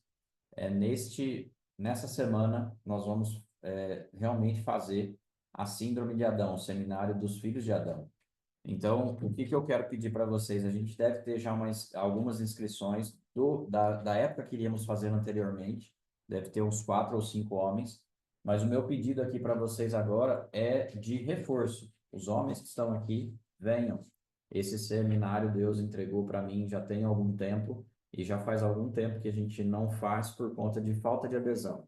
Speaker 10: é nessa semana nós vamos realmente fazer a Síndrome de Adão, o Seminário dos Filhos de Adão. Então, o que eu quero pedir para vocês? A gente deve ter já algumas inscrições da época que iríamos fazer anteriormente, deve ter uns 4 ou 5 homens, mas o meu pedido aqui para vocês agora é de reforço. Os homens que estão aqui, venham. Esse seminário Deus entregou para mim já tem algum tempo, e já faz algum tempo que a gente não faz por conta de falta de adesão.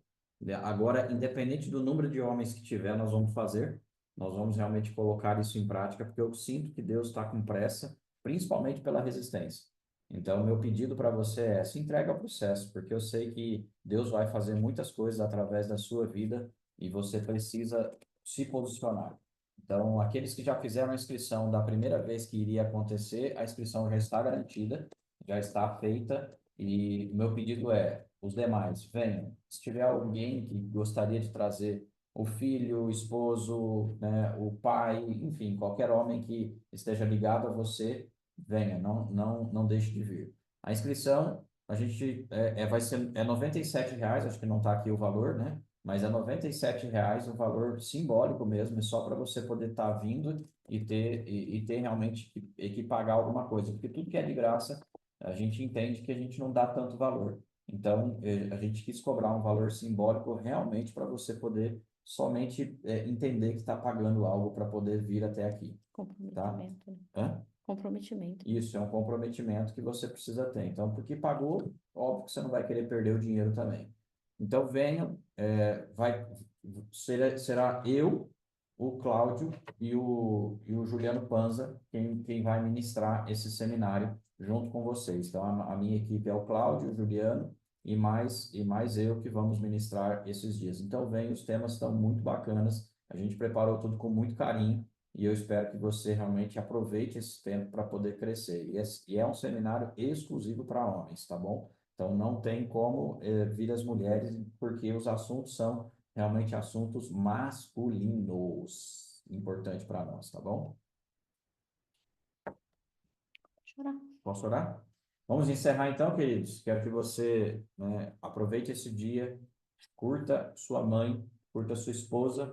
Speaker 10: Agora, independente do número de homens que tiver, nós vamos fazer. Nós vamos realmente colocar isso em prática, porque eu sinto que Deus está com pressa, principalmente pela resistência. Então, meu pedido para você é: se entregue ao processo, porque eu sei que Deus vai fazer muitas coisas através da sua vida e você precisa se posicionar. Então, aqueles que já fizeram a inscrição da primeira vez que iria acontecer, a inscrição já está garantida, já está feita, e o meu pedido é: os demais, venham. Se tiver alguém que gostaria de trazer o filho, o esposo, né, o pai, enfim, qualquer homem que esteja ligado a você, venha, não deixe de vir. A inscrição, a gente vai ser R$ 97, acho que não está aqui o valor, né? Mas é R$ 97, um valor simbólico mesmo, é só para você poder estar vindo e ter realmente que pagar alguma coisa, porque tudo que é de graça, a gente entende que a gente não dá tanto valor. Então, a gente quis cobrar um valor simbólico realmente para você poder somente entender que está pagando algo para poder vir até aqui, tá?
Speaker 4: Comprometimento, né?
Speaker 10: Hã?
Speaker 4: Comprometimento.
Speaker 10: Isso é um comprometimento que você precisa ter. Então, porque pagou, óbvio que você não vai querer perder o dinheiro também. Então, venham, será eu, o Cláudio e o Juliano Panza quem vai ministrar esse seminário junto com vocês. Então, a minha equipe é o Cláudio, o Juliano e mais eu que vamos ministrar esses dias. Então, vem, os temas estão muito bacanas, a gente preparou tudo com muito carinho e eu espero que você realmente aproveite esse tempo para poder crescer. E é um seminário exclusivo para homens, tá bom? Então, não tem como vir as mulheres, porque os assuntos são realmente assuntos masculinos. Importante para nós, tá bom?
Speaker 4: Chorar.
Speaker 10: Posso orar? Vamos encerrar então, queridos. Quero que você, né, aproveite esse dia, curta sua mãe, curta sua esposa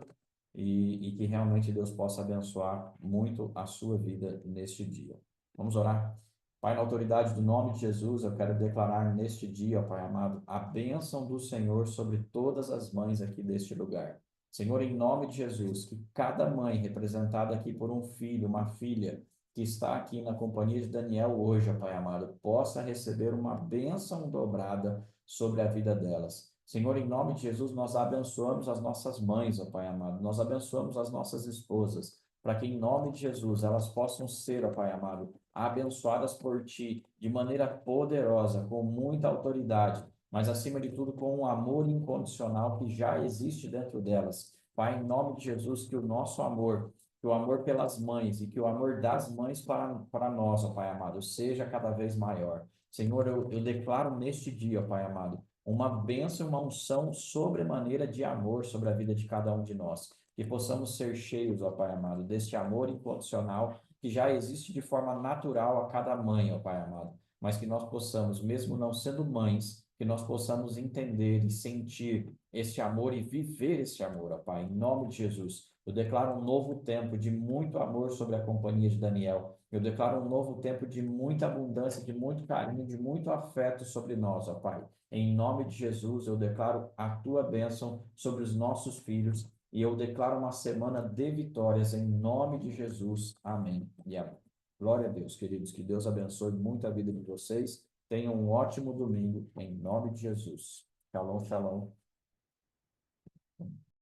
Speaker 10: e que realmente Deus possa abençoar muito a sua vida neste dia. Vamos orar? Pai, na autoridade do nome de Jesus, eu quero declarar neste dia, ó Pai amado, a bênção do Senhor sobre todas as mães aqui deste lugar. Senhor, em nome de Jesus, que cada mãe representada aqui por um filho, uma filha, que está aqui na companhia de Daniel hoje, ó Pai amado, possa receber uma bênção dobrada sobre a vida delas. Senhor, em nome de Jesus, nós abençoamos as nossas mães, ó Pai amado, nós abençoamos as nossas esposas, para que em nome de Jesus elas possam ser, ó Pai amado, abençoadas por Ti de maneira poderosa, com muita autoridade, mas acima de tudo com um amor incondicional que já existe dentro delas. Pai, em nome de Jesus, que o nosso amor, que o amor pelas mães e que o amor das mães para nós, ó Pai amado, seja cada vez maior. Senhor, eu declaro neste dia, ó Pai amado, uma bênção, uma unção sobremaneira de amor sobre a vida de cada um de nós. Que possamos ser cheios, ó Pai amado, deste amor incondicional que já existe de forma natural a cada mãe, ó Pai amado. Mas que nós possamos, mesmo não sendo mães, que nós possamos entender e sentir esse amor e viver esse amor, ó Pai, em nome de Jesus. Eu declaro um novo tempo de muito amor sobre a companhia de Daniel. Eu declaro um novo tempo de muita abundância, de muito carinho, de muito afeto sobre nós, ó Pai. Em nome de Jesus, eu declaro a tua bênção sobre os nossos filhos e eu declaro uma semana de vitórias em nome de Jesus. Amém e amém. Glória a Deus, queridos. Que Deus abençoe muito a vida de vocês. Tenham um ótimo domingo em nome de Jesus. Shalom, shalom.